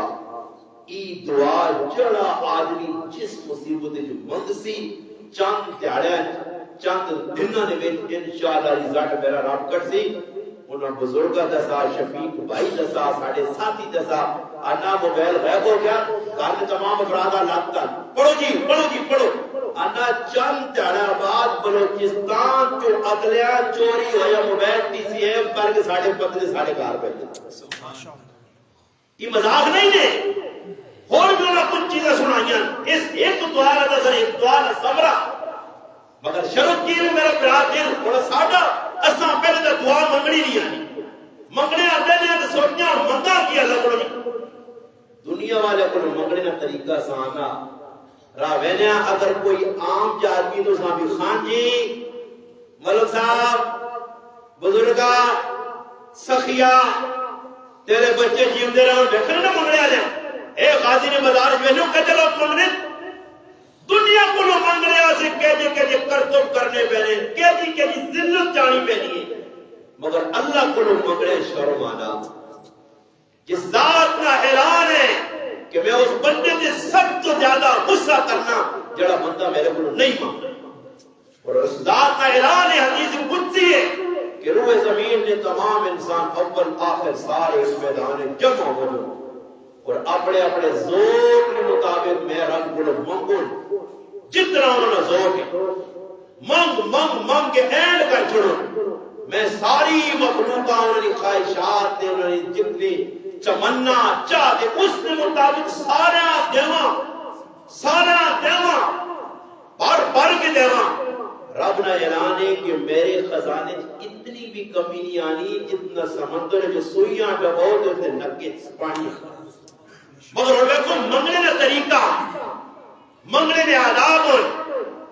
ای دعا جڑا آدمی جس مصیبت جو منگ سی چند تیاڑیاں چند دنوں نے انشاءاللہ رزلٹ میرا رب کٹ سی انہاں بزرگاں دسا شفیق بھائی دسا ساڑھے ساتھی دسا انا موبائل غائب ہو گیا گھر میں تمام افراد لاتا پڑھو جی پڑھو انا چند تیاڑیاں بعد بلوچستان جو اگلیاں چوری ہویا موبائل ٹی سی ایف کر کے ساڑھے پتلے ساڑھے کار پہ یہ مذاق نہیں ہے اور بھی انہوں نے کچھ چیزیں سنائیاں اس ایک دعا کا نظر ایک دعا کا سمرہ مگر شرط کی ہے میرا پیار دل اور ساڑھا اساں پہلے تو دعا منگنی نہیں آنی منگنے آتے ہیں تو سوچنا منگا کیا اللہ کو نہیں دنیا والے کو منگنے کا طریقہ سانا راوینے اگر کوئی عام جادمی تو صاحبی خان جی ملک صاحب بزرگا سخیہ تیرے بچے جیوندے رہا دیکھنے نہ منگنے آ جائیں اے غازی نے مدارج میں نو کہتے لوگ منگنے دنیا کو لوگ منگنے آسے کہتے کرتب کرنے پہنے کے لیے ذلت جانی پہ لیے مگر اللہ کو مگڑے شرم آنا جس ذات کا اعلان ہے کہ میں اس بندے سے سب تو زیادہ غصہ کرنا جڑا بندہ میرے کو نہیں مانگتا اور اس ذات کا اعلان ہے حدیث قدسی ہے کہ روح زمین نے تمام انسان اول آخر سارے اس میدان جمع ہو جو اور اپنے اپنے ذوق کے مطابق میں رب کو منگو جتنا انہوں نے ذوق ہے منگ کے اینڈ کر چھوڑو میں ساری مخلوقاں انہوں نے خواہشات دے انہوں نے جتنی تمنا چاہتے اس کے مطابق سارا دیواں بھر کے دیواں رب نے اعلان ہے کہ میرے خزانے اتنی بھی کمی نہیں آنی جتنا سمندر جو سوئیاں ڈبو تو اتنے نکے پانی مگر دیکھو منگنے کا طریقہ منگنے کے آداب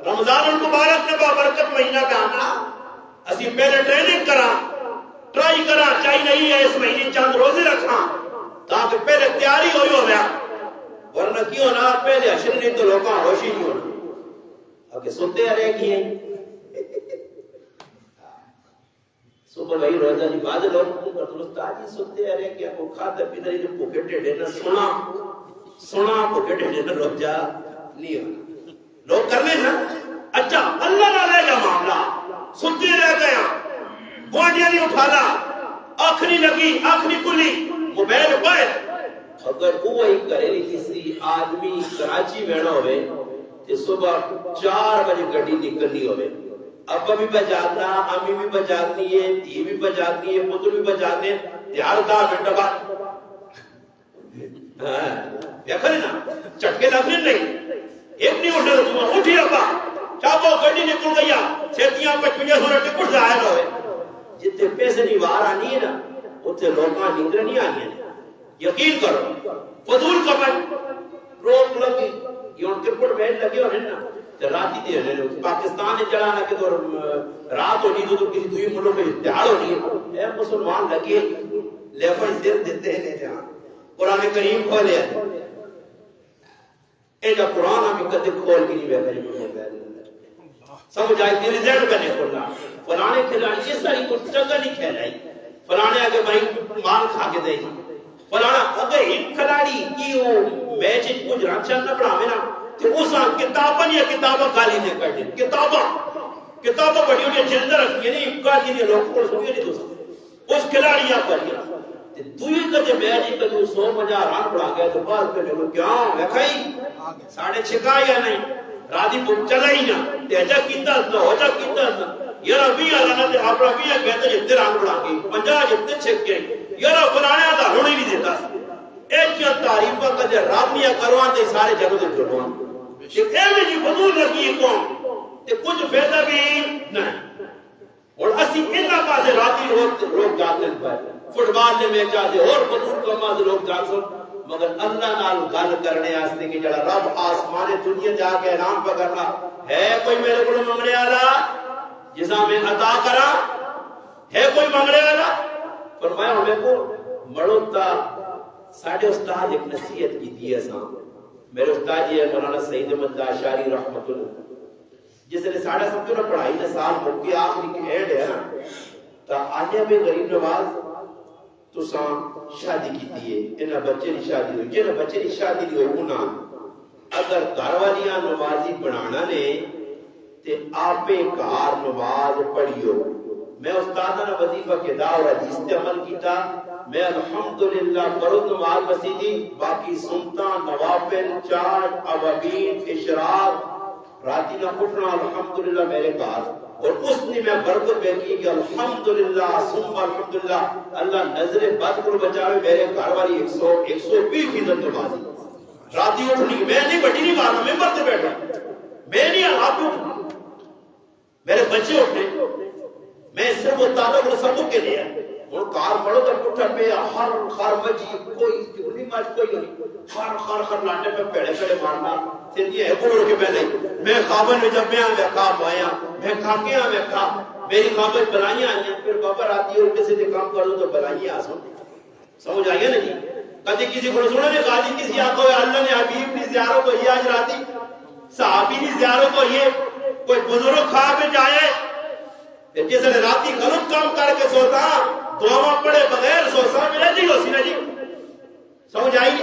رمضان المبارک نے بابرکت مہینہ پہ آنا اسی پہلے ٹریننگ ٹرائی کرا چاہیے نہیں ہے اس مہینے چند روزے رکھا تاکہ پہلے تیاری ہوئی ہو گیا ورنہ کیوں نہ پہلے اشر نہیں تو لوگاں ہوشی نہیں ہونا اگر سنتے رہے گی صبح بھائی روزہ نہیں بعد لوگ استاد جی سنتے رہے کہ وہ کھاتا پیتا نہیں جو پوکے ٹیڑے نہ سنا پوکے ٹیڑے نہ روزہ نہیں ہونا لوگ کر لیں نا اچھا اللہ نہ لے گا معاملہ سنتے رہ گیا گوانڈیاں نہیں اٹھانا آنکھ نہیں لگی آنکھ نہیں کھلی موبائل اگر وہی کرے کسی آدمی کراچی بیٹھا ہوئے کہ صبح 4 بجے گڈی نکلنی ہوئے ابا بھی بجانا امی بھی بجانی ہے دھی بھی بجانی ہے پتر بھی بجانے یار 10 منٹ بعد دیکھا نا چٹکے لگنے نہیں ایک نہیں اٹھے تو اٹھی ابا چاپو گڈی نکل گیا چھتیاں 55 سو ٹکٹ ظاہر ہوئے جتنے پیسے نہیں باہر آنی ہے نا اتنے لوگاں نیندر نہیں آنی ہے یقین کرو فضول کمر روک لگی یہ ان کرکٹ میچ لگے ہونے نا راتی دے رہے پاکستان نے چلانا کہ تو رات ہونی تو کسی دوئی ملک میں اتحاد ہونی ہے اے مسلمان لگے لیفر سر دیتے ہیں نہیں جہاں قرآن کریم کھولے ہیں اے جا قرآن ہمیں کدے کھول کی نہیں بیٹھا سمجھ آئی تھی ریزلٹ بنے کھولنا فلانے کھلاڑی یہ ساری کچھ چنگا نہیں کھیلائی فلانے آگے بھائی مال کھا کے دے فلانا اگر ایک کھلاڑی کی وہ میچ کچھ رانچہ نہ پڑھا میں نا کہ اس کتاباں یا کتاباں گالی نہیں کرتے کتاباں بڑی ہوئی جلد رکھی ہے نہیں گالی نہیں لوگ کو سنگے نہیں دوسرا اس کھلاڑی آپ کریے دوئی کا جو میچ کا جو 100 مجھا ران پڑھا گیا تو بعد پہ لوگ کیا ویکھائی 6.5 یا نہیں راضی چلا ہی نا تیجا کیتا نہ ہو جا کیتا نہ یارا بھی آنا تے اپنا بھی کہتے جتنے ران پڑھا گئی 50 جتنے چھک گئے یارا فلانے دا ہونے نہیں دیتا ایک کیا تعریفہ کا جو رب نیا کروان تے سارے جگہ تے جڑوان ایک ایویں جی فضول لگی قوم تے کچھ فائدہ بھی نہیں اور اسی انہاں پاسے راتی لوگ جاتے ہیں فٹ بال نے میچ آتے اور فضول کما دے لوگ جاتے مگر اللہ نال گل کرنے واسطے کہ جڑا رب آسمان دنیا جا کے اعلان پہ کرنا ہے کوئی میرے کو منگنے والا جسا میں عطا کرا ہے کوئی منگنے والا فرمایا ہمیں کو مڑو تا ساڑھے استاد ایک نصیحت کی دی ہے میرے استاد جی ہے مولانا سعید احمد اشعری رحمۃ اللہ جس نے ساڑھے سمجھو نا پڑھائی نے سال ہو کے آخری کی اینڈ ہے نا تا آنے میں غریب نواز تو سام شادی کی دیئے انہا بچے نہیں شادی ہوئی جنہا بچے نہیں شادی نہیں ہوئی انہا اگر گھروالیاں نمازی بنانا نے تے آپے کار نماز پڑھیو میں استادہ نے وظیفہ کے دعوی حدیث تے عمل کیتا میں الحمدللہ فرض نماز مسیدی باقی سنتا نوافل چاٹ عوابین اشراق راتی نہ اٹھنا الحمدللہ میرے کار اور اس نے میں برکت بیٹھی کہ الحمدللہ ثم الحمدللہ اللہ نظر بد کو بچاوے میرے گھر والی 120% نمازی راتی اٹھنی میں نہیں بڑی نہیں مارنا میں مرتے بیٹھا میں نہیں آپ میرے بچے اٹھنے میں صرف وہ تعلق اور سبق کے لیا اور کار پڑھو تو پٹھا پہ ہر خار بچی کوئی نہیں ماج کوئی نہیں خار لاٹے پہ پیڑے پیڑے مارنا سندھی ہے بڑھو کے پہلے میں خوابن میں جب میں آیا خواب آیا میں کھاکے آیا میں خواب میری خوابت بلائیاں آئیں پھر بابا راتی اور کسی نے کام کرو تو بلائیاں آسان سمجھ آئیے نا جی کہتے کسی کو سنو نے غازی کسی آقا ہوئے اللہ نے حبیب نے زیاروں کو یہ آج راتی صحابی نے زیاروں کو یہ کوئی بزرگ خواب میں جائے جس نے راتی غلط کام کر کے سوتا دعا پڑے بغیر سوتا میرا جی ہو سی نا جی سمجھ آئی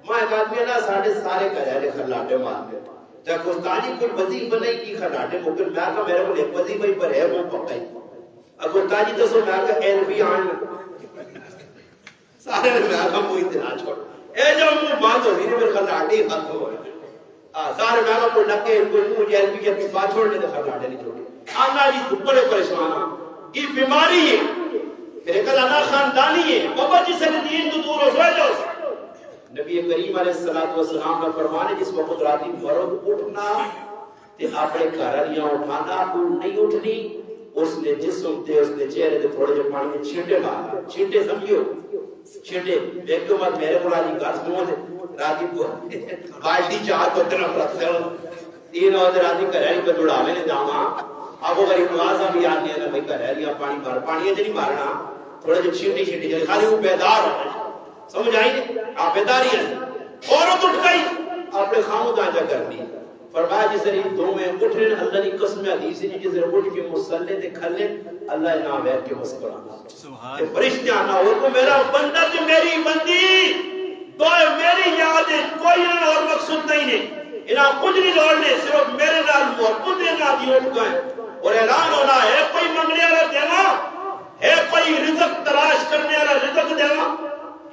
میں ایک آدمی نا سارے کہہ خلاٹے مارتے جب گستاجی کوئی وظیفہ نہیں کی خلاٹے ممکن میں کہا میرے کو ایک وظیفہ ہی پر ہے وہ پکائی اب گستاجی تو سو میں کہا ایل بھی آن سارے نے میں کہا وہ اتنا چھوڑ اے جو مجھے بات ہو رہی ہے میرے خلاٹے ہی ختم ہو رہے سارے میں کہا کوئی نکے کوئی مجھے ایل بھی کی بات چھوڑنے دے خلاٹے نہیں چھوڑے آنا جی بڑے پریشان ہیں یہ بیماری ہے پھر ایک اللہ خاندانی ہے بابا جی سے دین تو دور ہو جاؤ نبی کریم علیہ السلام نے فرمانے جس وقت راتی مرد اٹھنا تے اپنے گھرالیاں اٹھانا کو نہیں اٹھنی اس نے جسم تے اس نے چہرے تے تھوڑے جو پانی میں چھینٹے مارا چھینٹے سمجھو چھینٹے ایک تو بات میرے کو راتی گاس منہ دے راتی کو بالٹی چار کو اتنا رکھتے ہو تین اور راتی گھرالی پہ دوڑاوے نے جاواں اب وہ غریب نوازہ بھی آتی ہے نا بھائی گھرالیاں پانی مار پانی ہے نہیں مارنا تھوڑے جو چھینٹی چھینٹی جائے خالی وہ بیدار ہونا سمجھ آئی نہیں آپ بیداری ہے عورت اٹھ گئی اپنے خامو دانجا کرنی فرمایا جس نے دو میں اٹھ رہے اللہ نے قسم حدیث ہے جس نے اٹھ کے مصلی تے کھلے اللہ نام ہے کہ مسکرانا سبحان فرشتے آنا اور کو میرا بندہ تے میری بندی تو میری یاد ہے کوئی اور مقصود نہیں ہے انہاں کچھ نہیں لوڑنے صرف میرے نال محبت دے نال دی اٹھ گئے اور اعلان ہونا ہے کوئی منگنے والا دینا ہے کوئی رزق تلاش کرنے والا رزق دینا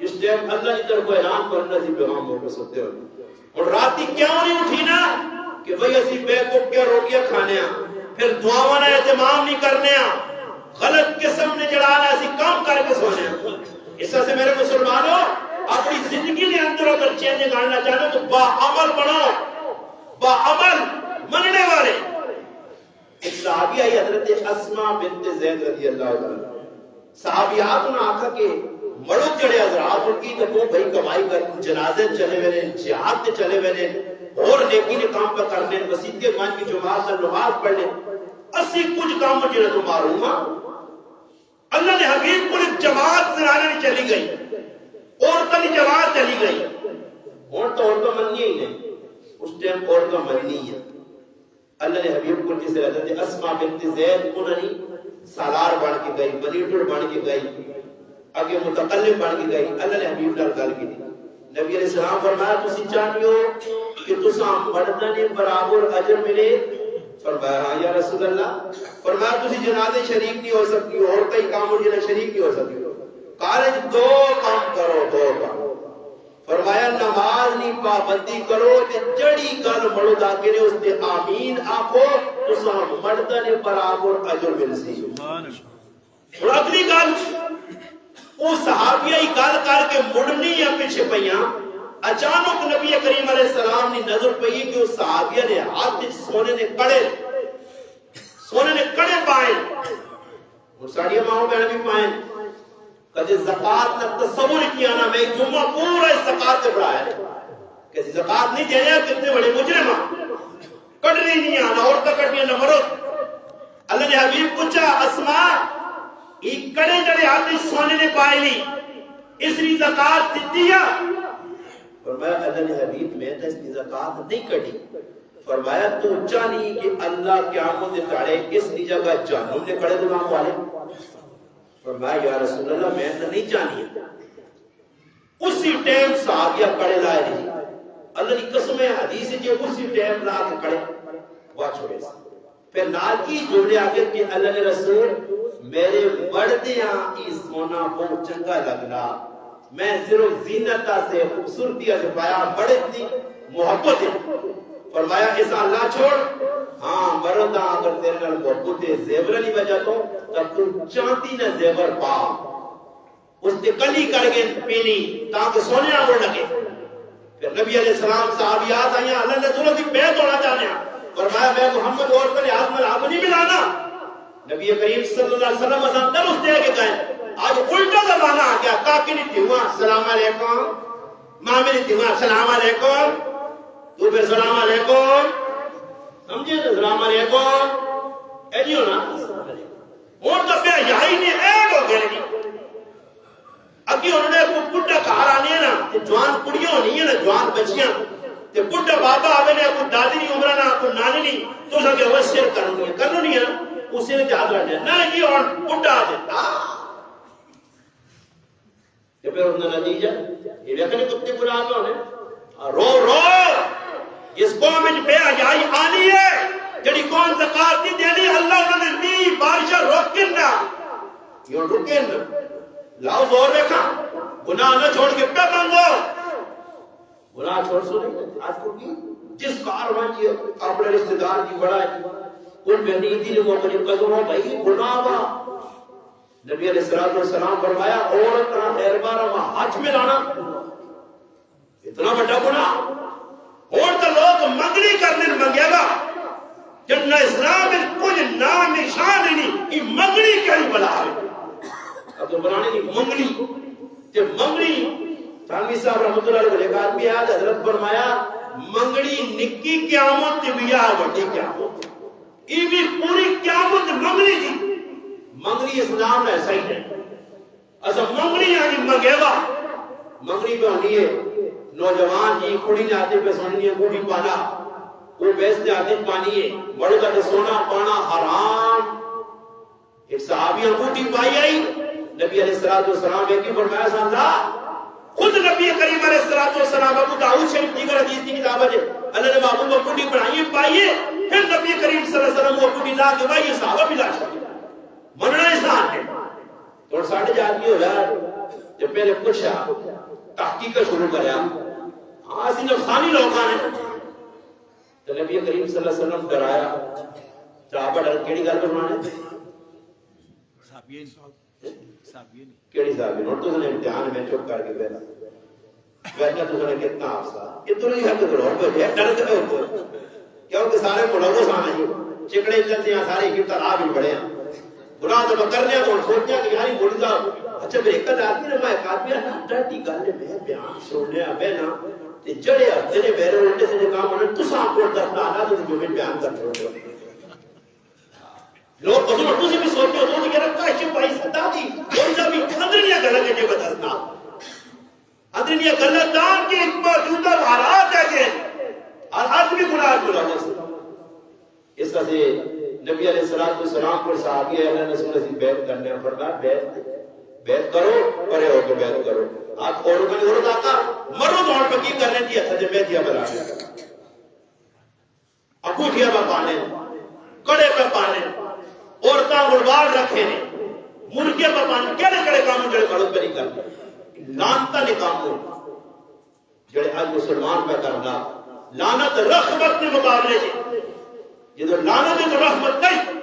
اس ٹائم اللہ کی طرف اعلان کرنا سی پیغام ہو کے سوتے ہو اور راتی کیوں نہیں اٹھی نا کہ بھئی اسی بے کو کیا روٹیاں کھانے ہیں پھر دعاواں نے اہتمام نہیں کرنے ہیں غلط قسم نے جڑانا اسی کام کر کے سونے ہیں اس سے میرے مسلمانوں اپنی زندگی کے اندر اگر چینج لانا چاہتے تو با عمل بنو با عمل مننے والے ایک صحابی آئی حضرت اسماء بنت زید رضی اللہ عنہ صحابیات نے آکھا کہ مڑو چڑے حضرات ان کی تو وہ بھائی کمائی کر جنازے چلے ہوئے جہاد تے چلے ہوئے اور نیکی نے کام پر کرنے مسجد کے مان کی جماعت میں نماز پڑھنے اسی کچھ کام جنہیں تو معلوم اللہ نے حبیب کو ایک جماعت زنانے میں چلی گئی عورتوں کی جماعت چلی گئی عورتوں مننی ہی نہیں اس ٹائم عورتوں مننی ہے اللہ نے حبیب کو جسے حضرت اسماء بنت زید انہوں نے سالار بن کے گئی منیٹر بن کے گئی آگے متقلب بن کے گئی اللہ نے حبیب نال گل کی نبی علیہ السلام فرمایا تسی چاہتے ہو کہ تساں مرداں نے برابر اجر ملے فرمایا ہاں یا رسول اللہ فرمایا تسی جنازے شریک نہیں ہو سکتی اور کئی کام جنہیں شریک نہیں ہو سکتی کارج دو کام کرو دو کام فرمایا نماز نہیں پابندی کرو تے جڑی گل مڑو دا کے نے اس تے آمین آکھو تساں مرداں نے برابر اجر مل سی سبحان اللہ اور اگلی گل وہ صحابیہ ہی گل کر کے مڑنی یا پیچھے پیاں اچانک نبی کریم علیہ السلام نے نظر پئی کہ اس صحابیہ نے ہاتھ سونے نے پائے اور ساڑیاں ماں بہن بھی پائے کہتے زکاة نہ تصور کیا نا میں جمعہ پورا اس زکاة سے پڑھا ہے کہتے زکاة نہیں دینے کتنے بڑے مجرم کٹنی نہیں آنا عورتہ کٹنی نہ مرد اللہ نے حبیب پوچھا اسماء ایک کڑے جڑے آدمی سونے نے پائے لی اس لی زکاة دیتی ہے فرمایا اللہ نے حبیب میں تا اس لی زکاة نہیں کٹی فرمایا تو جانی کہ اللہ قیامت کڑے اس لی جگہ جانوں نے کڑے دماغ والے فرمایا یا رسول اللہ میں تا نہیں جانی اسی ٹیم صحابیہ کڑے لائے نہیں اللہ نے قسم حدیث ہے کہ اسی ٹیم لا کے کڑے واچ ہوئے پھر نال کی جوڑے آگے کہ اللہ نے رسول میرے مردیاں اس ہونا بہت چنگا لگنا میں صرف زینتہ سے خوبصورتیہ سے پایا بڑھتی محبت ہے فرمایا ایسا اللہ چھوڑ ہاں مردہ اگر تیرے نال محبت ہے زیور نہیں بجا تو تب تم چاہتی نہ زیور پا اس نے کلی کر گئے پینی تاکہ سونے نہ اڑ لگے پھر نبی علیہ السلام صحابیات آئیں اللہ نے ضرورت کی بیعت ہونا چاہنے فرمایا میں محمد اور پر ہاتھ میں ہاتھ نہیں ملانا نبی کریم صلی اللہ علیہ وسلم ازاں درست دے کے گئے آج الٹا زمانہ آ گیا کاکی نہیں تھی ہوا السلام علیکم مامی نہیں تھی ہوا السلام علیکم تو پھر السلام علیکم سمجھے السلام علیکم اے جی ہونا اور تو پہ یہی نہیں ایک ہو گئے نہیں اگی انہوں نے کوئی پڑھا کار آنے ہیں نا جوان پڑھیاں ہونی ہیں نا جوان بچیاں تے پڑھا بابا آوے نے کوئی دادی نہیں عمرہ نا کوئی نانی نہیں تو سکے وہ سیر کرنی ہے اسے نے یاد رکھنا نہ جی اور اٹھا دیتا کہ پھر انہوں نے نتیجہ یہ ویکھنے کتے قرآن میں ہونے رو رو اس قوم میں بے حیائی آنی ہے جڑی قوم زکات نہیں دینی اللہ انہوں نے می بارشہ روکن نہ یہ رکن لاؤ زور دیکھا گناہ نہ چھوڑ کے پہ مانگو گناہ چھوڑ سو نہیں آج کو کی جس کارواں کی اپنے رشتہ دار کی بڑا ان میں نیتی نے موقع جب قدموں بھائی گناہ با نبی علیہ السلام فرمایا عورت نہ خیربارہ وہاں ہاتھ میں لانا اتنا بڑا گناہ اور تو لوگ منگنی کرنے منگے گا جب نہ اسلام میں کچھ نام نشان نہیں یہ منگنی کہیں بلا ہے اب تو بنانے نہیں منگنی جب منگنی تھانوی صاحب رحمت اللہ علیہ ایک آدمی آج حضرت فرمایا منگنی نکی قیامت بیا بڑی قیامت یہ بھی پوری قیامت منگنی تھی منگنی اسلام ایسا ہی ہے ایسا منگنی یعنی منگے گا منگنی پہ ہونی ہے نوجوان جی کھڑی جاتے پہ سننی ہے کوڑی پانا وہ بیس جاتے پانی ہے بڑے کا سونا پانا حرام ایک صحابی انگوٹی پائی آئی نبی علیہ السلام ایک ہی فرمایا سامنا خود نبی کریم علیہ السلام ابو داؤد شریف دیگر حدیث کی کتاب ہے اللہ نے محبوب انگوٹی پڑھائیے پائیے پھر نبی کریم صلی اللہ علیہ وسلم وہ انگوٹی لا کے بھائی یہ صحابہ بھی لا چاہیے مننا انسان ہے تو ساڑھے جاتی ہو یار جب پہلے پوچھا تحقیق شروع کریا ہاں اسی نفسانی لوگ آنے تو نبی کریم صلی اللہ علیہ وسلم ڈرایا صحابہ ڈر کیڑی گل فرمانے کیڑی صحابین اور تو نے امتحان میں چپ کر کے بیٹھا بیٹھنا تو نے کتنا افسا یہ تو نہیں ہے کہ اور پہ ڈر کے اوپر کیونکہ سارے ملوث آنے چکڑے چلتے ہیں سارے کی طرح بھی بڑے ہیں گناہ تو کرنے تو سوچیا کہ یاری مڑ جا اچھا میں ایک آدمی نے میں ایک آدمی نا ڈرتی گل میں بیان سننے آبے نا تے جڑے ہفتے نے میرے الٹے سے کام ہونے تو ساں کو دسنا نہ تو جو میں بیان کر چھوڑ لوگ بدل تو سے بھی سوچتے ہو تو کہ رکھا ہے بھائی صدا دی اور جب بھی اندرنیا گل کے بدسنا اندرنیا گل دان کے ایک موجودہ حالات ہے کہ اور آج بھی گناہ کو لگا اس طرح سے نبی علیہ السلام کو صحابی ہے اللہ نے رسول سے بیعت کرنے اور فرمایا بیعت کرو پڑے ہو کے بیعت کرو آپ اور میں اور آقا مرو دور پہ کی کرنے کی اچھا جب دیا بلا انگوٹھیاں پہ پانے کڑے پہ پانے عورتاں گلبار رکھے نے مرغے پہ پانے کہڑے کڑے کام جڑے مرد پہ نہیں کرتے لانتا نے کام ہو جڑے آج مسلمان پہ کرنا لعنت رحمت کے مقابلے سے یہ تو لعنت ہے تو رحمت نہیں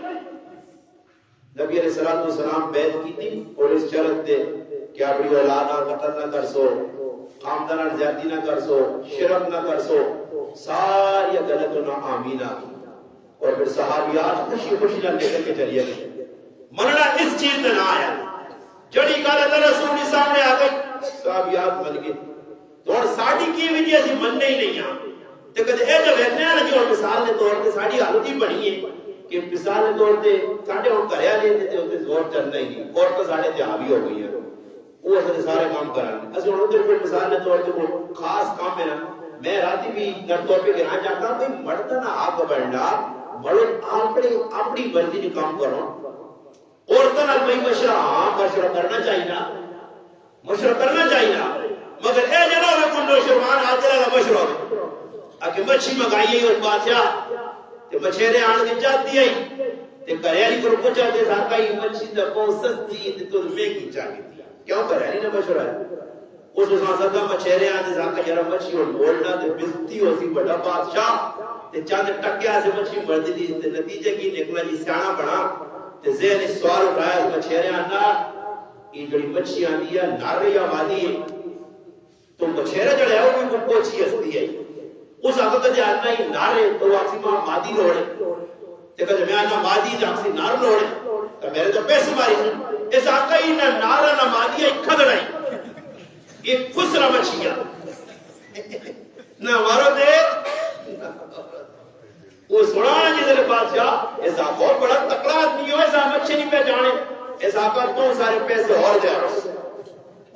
نبی علیہ السلام بیعت کی تھی اور اس شرط تھے کہ اپنی اولاد قتل نہ کر سو خاندان زیادتی نہ کر سو شرک نہ کر سو ساری غلط نہ آمینہ اور پھر صحابیات خوشی خوشی نہ لے کر کے چلیے گئے مننا اس چیز میں نہ آیا جڑی گل اللہ رسول کے سامنے آ گئی صحابیات من گئے تو اور ساڑی کی وجہ سے مننے ہی نہیں آ تے کدے اے جو ویکھنے آ کہ مثال دے طور تے ساڈی حالت ہی بنی ہے کہ مثال دے طور تے ساڈے ہن کریا لے تے اوتے زور چلنا ہی نہیں اور تو ساڈے تے حاوی ہو گئی ہے وہ اسے سارے کام کرن اس ہن ادھر کوئی مثال دے طور تے کوئی خاص کام ہے نا میں راتی بھی در طور پہ کہنا چاہتا ہوں کہ مرد نہ آپ بڑھنا مرد اپنی مرضی سے کام کرو عورتوں نہ کوئی مشورہ کرنا چاہیے نا مشورہ کرنا چاہیے نا مگر اے جناب کنڈو شرمان حاضر ہے مشورہ اگر مچھی مگائی ہے اور بادشاہ تے مچھیرے آن کے جاتی ہے تے کریالی کو پوچھا تے ساکائی مچھی دا بہت سستی تے تو میں کی چاہیے کیوں کریالی نے مشورہ ہے اس وقت ساکا مچھیرے آن تے ساکا جرا مچھی اور بولنا تے بزتی ہو سی بڑا بادشاہ تے چاند ٹکیا سے مچھی مردی دی تے نتیجے کی نکلا جی سیانا بنا تے ذہن اس سوال اٹھایا مچھیرے آنا یہ جڑی مچھی آنی ہے نارے یا وادی ہے تو مچھیرے جڑے ہے وہ بھی پوچھی ہستی ہے اس آقا جے آنا ہی نارے تو آقسی ماں مادی لوڑے تے کہ میں آنا مادی جا آقسی نار لوڑے تو میرے تو پیسے ماری سن اس آقا ہی نہ نارا نہ مادی ہے کھدڑائی یہ خسرہ مچھیاں نہ مارو دے وہ سنانا جی دے بادشاہ اس آقا بہت بڑا تکڑا آدمی ہو اس آقا مچھی نہیں پہچانے اس آقا تو سارے پیسے اور جائے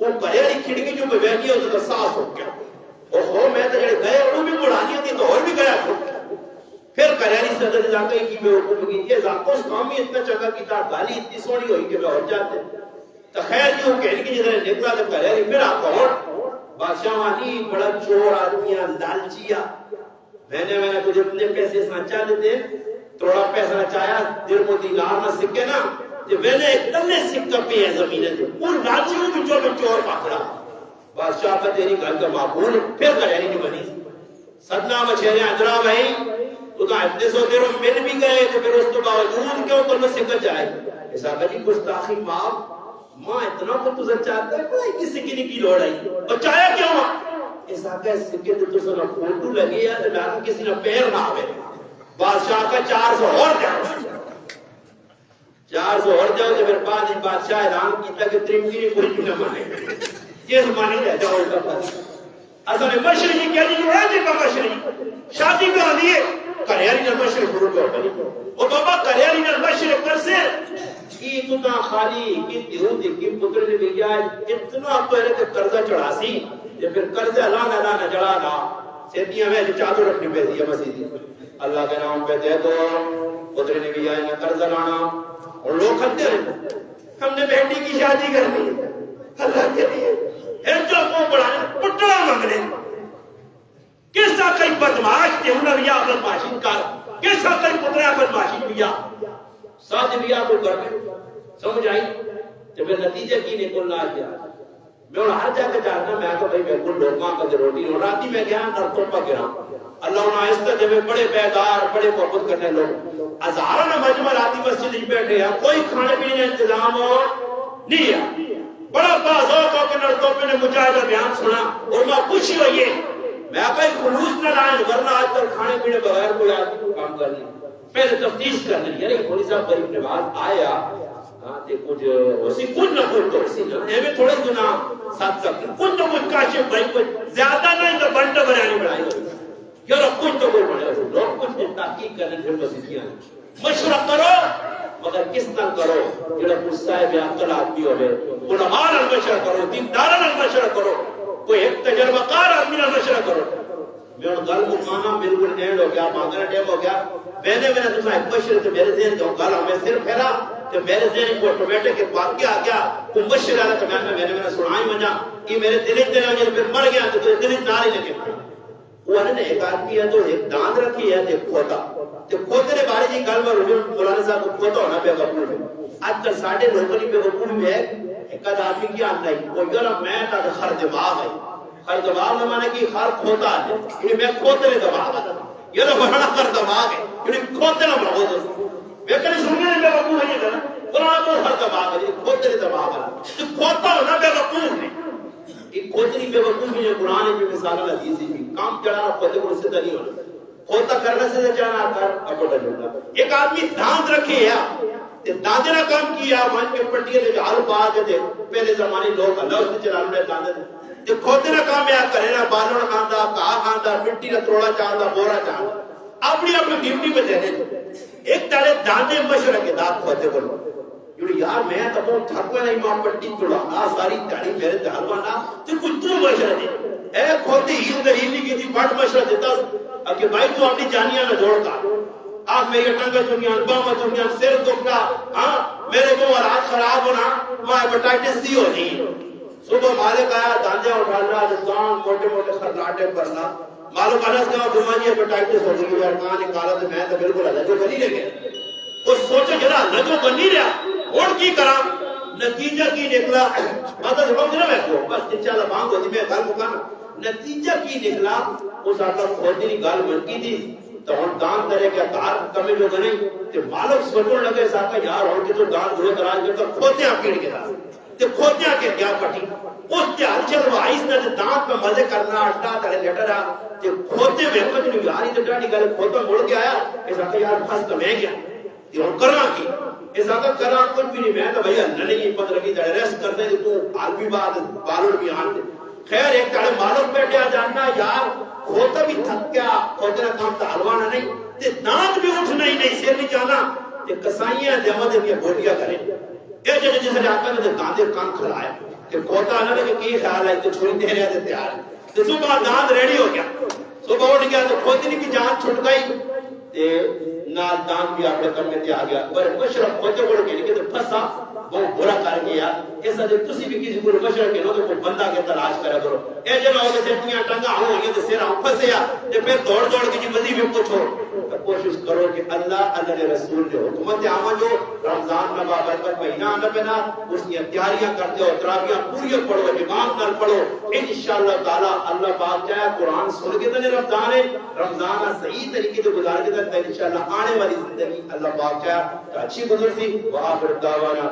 وہ کرے لی کھڑکی جو میں بیٹھی ہوتا تو ساس ہو گیا اور میں تو جڑے گئے انہوں بھی مڑانی ہوتی تو اور بھی گیا پھر کریاری صدر ذاکہ کی میں حکم کی یہ ذاکہ اس قومی اتنا چنگا کیتا گالی اتنی سونی ہوئی کہ میں ہو جاتے تو خیر کیوں کہنے کی جدھر نکلا تو کریاری پھر آپ کہو بادشاہ وانی بڑا چور آدمیاں لالچیا میں نے تجھے اتنے پیسے سانچا دیتے تھوڑا پیسہ چاہیا درم و دینار نہ سکے نا میں نے ایک دلے سکہ پہ ہے زمینہ دے وہ لالچیوں کی جو میں چور پکڑا بادشاہ کا تیری گل کا معقول پھر کریاری نہیں بنی صدنا مچھیرے اندرا بھائی تو کہا اتنے سو دیروں مل بھی گئے تو پھر اس کے باوجود کیوں تو میں سکت جائے ایسا کہ جی گستاخی معاف ماں اتنا کو تجھے چاہتا ہے کوئی کسی کی نہیں کی لوڑ آئی بچایا کیوں ایسا کہ سکے تو تجھے نہ فوٹو لگی ہے تو لاکھ کسی نہ پیر نہ آوے بادشاہ کا 400 اور جاؤ 400 اور جاؤ تو پھر بعد بادشاہ اعلان کیتا کہ ترمکی نے کوئی نہ مانے یہ زمانے رہ جاؤ کا پاس اصل مشرقی کیا نہیں ہے جی کا مشرقی شادی کر دیے کریاری نہ مشرق شروع کر بنی او بابا کریاری نہ مشرق کر سے کی اتنا خالی کی دیوتی کی پتر نے بھی اتنا پہلے کہ قرضہ چڑھا سی یہ پھر قرضہ لانا جڑانا سیدیاں میں جو چادر رکھنی پہ دیا مسیدی اللہ کے نام پہ دے دو پتر نے بھی آئے قرضہ لانا اور لوگ کھتے رہتے ہم نے بیٹی کی شادی کرنی اللہ کے لیے جو کو بڑھانے پٹڑا مانگنے کیسا کئی بدماش کے انہوں نے بدماشی کر کیسا کئی پتریا بدماشی کیا ساتھ بیا کو کرنے سمجھ آئی جب نتیجہ کی نکلنا کیا میں انہوں ہر جا کے جانتا میں آگا بھائی بالکل لوگاں کا روٹی ہو راتی میں گیا نرتوں پا گیا اللہ انہوں آہستہ جب بڑے بیدار بڑے محبت کرنے لوگ ہزاروں مجمع راتی مسجد ہی بیٹھے ہیں کوئی کھانے پینے انتظام ہو نہیں ہے بڑا بازوق ہو کہ نرتوں پہ نے مجاہدہ بیان سنا اور میں خوشی ہوئی ہے میں آقا ایک خلوص نہ لائیں ورنہ آج کل کھانے پینے بغیر کوئی آدمی کام کر نہیں پہلے تفتیش کرنے لیا رہی پولیس صاحب غریب نواز آیا تے کچھ اسی کچھ نہ کچھ تو اسی نہ ایویں تھوڑے گنا ساتھ سکتے کچھ نہ کچھ کاشف بھائی کچھ زیادہ نہیں تو بنڈ بریانی بڑھائی ہوئی یار کچھ تو کوئی بڑھے ہو لوگ کچھ تحقیق کرنے پھر مسیحیاں مشورہ کرو مگر کس طرح کرو جڑا غصہ ہے بے عقل آدمی ہوے علماء نال مشورہ کرو دیندار نال مشورہ کرو کوئی ایک تجربہ کار آدمی نال مشورہ کرو میں ان گل مکانا بالکل اینڈ ہو گیا مانگنا ٹائم ہو گیا میں نے تمہیں ایک مشورہ تو میرے ذہن جو گل ہمیں صرف پھیرا تو میرے ذہن کو آٹومیٹک کے واقعہ آ گیا وہ مشورہ تو میں نے سنائی مجھا یہ میرے دل میں پھر مر گیا تو دل نہ ہی لگے وہ نے ایک آدمی ہے تو ایک داند رکھی ہے ایک کھوتا تو کھوتے نے بارے جی گل میں مولانا صاحب کو کھوتا ہونا پہ وقوف ہے آج کل ساڑھے لوگوں پہ وقوف میں ایک آدمی کی آتا ہے وہ یار میں تا خر دماغ ہے خر دماغ نے مانا کہ خر کھوتا ہے یعنی میں کھوتے نے دماغ ہے یہ تو بڑا خر دماغ ہے یعنی کھوتے نے بڑا دوست میں کہیں سننے میں وقوف ہے یہ کہنا قرآن تو خر دماغ ہے یعنی کھوتے نے دماغ ہے تو کھوتا ہونا پہ وقوف ہے ایک کھوتری پہ وقوف ہے قرآن کی مثال حدیث ہے کام چڑھانا کھوتے کو اس سے نہیں ہونا کھوتا کرنے سے چڑھنا کر اپنا جھوٹا ایک آدمی داند رکھے ہے داندنا کام کیا مان کے پٹیے دے حال پا دے پہلے زمانے لوگ اللہ اس چلانے میں داند تے کھوتے نہ کام یا کرے نہ بالوں کھاندا کہا کھاندا مٹی نہ توڑا چاہندا بورا چاہندا اپنی اپنی ڈیوٹی پہ دے ایک تارے داندے مشورہ کے داد کھوتے کو یار میں تو بہت تھکوا نہیں ماں پٹی توڑا ساری تاڑی میرے دالوانا تے کچھ تو مشورہ دے اے کھوتے ہی دلیلی کی تھی بڑھ مشورہ دیتا کہ بھائی تو اپنی جانیاں نہ جوڑ کا آپ میرے ٹنگا دنیا باما دنیا سر دکھنا میرے کو حالات خراب ہونا میں ہیپاٹائٹس سی ہونی صبح مالک آیا دانجا اٹھانا دان موٹے موٹے خرلاٹے کرنا مالک انس کا بیماری ہیپاٹائٹس ہو گئی یار کہاں نکالا تو میں تو بالکل الگ بنی رہ گیا وہ سوچو جڑا الگ بنی رہا اور کی کرا نتیجہ کی نکلا مطلب سمجھ رہا میں کو بس انشاءاللہ مانگ ہوتی میں گل مکانا نتیجہ کی نکلا اس آقا کھوتی گل من کی تھی تو ہم دان کرے کیا کار کمی جو گنے کہ مالک سوچنے لگے ساکا یار ہوں کہ تو دان دھوئے دراز کرتا کھوتیاں پیڑ کے دار تے کھوتیاں کے کیا پٹی اس تے ہلچل وہ آئیس نہ تے دان پہ مزے کرنا اٹھا تلے لیٹا رہا تے کھوتے میں کچھ نہیں یاری تے ڈاڑی گلے کھوتا مڑ کے آیا کہ ساکا یار پھنس تو میں گیا تے ہم کرنا کی اس آقا کرنا کچھ بھی نہیں میں تو بھئی اللہ نہیں پتر رکھی دے ریس کرتے تو حال بھی بات بالور بھی آن دے خیر ایک تاڑے مالک بیٹھے آ جاننا یار کھوتا بھی تھک گیا کھوتے نہ کام تحلوانا نہیں تے دانت بھی اٹھنا ہی نہیں سیر نہیں جانا تے کسائیاں دیمہ دے بوٹیا کریں اے جنہیں جسے جاتا نے داندے کام کھلائے تے کھوتا نہ لگے کی خیال ہے تے چھوڑی دے رہے تے تیار تے صبح داند ریڈی ہو گیا صبح اٹھ گیا تو کھوتنی کی جان چھٹ گئی تے نال دان بھی اپنے کم میں تے آ گیا پر مشرق ہوتے بڑھ کے لیکن پھنسا بہت برا کر گیا ایسا دے تسی بھی کسی کو مشرق کے نو تو کوئی بندہ کے تلاش کرا کرو اے جنہ ہو کے ٹیاں ٹنگا ہو یہ تے سیرا پھنسیا تے پھر دوڑ دوڑ کے جی مزید بھی پوچھو کوشش کرو کہ اللہ کے رسول جو حکمت عامہ جو رمضان میں بابرکت مہینہ آنا پہنا اس کی تیاریاں کرتے ہو تراویحاں پوری پڑھو امام نال پڑھو انشاءاللہ تعالی اللہ پاک چاہے قرآن سن کے تے رمضان ہے رمضان صحیح طریقے سے گزار کے تے انشاءاللہ آنے والی زندگی اللہ پاک چاہے اچھی گزر سی وآخر دعوانا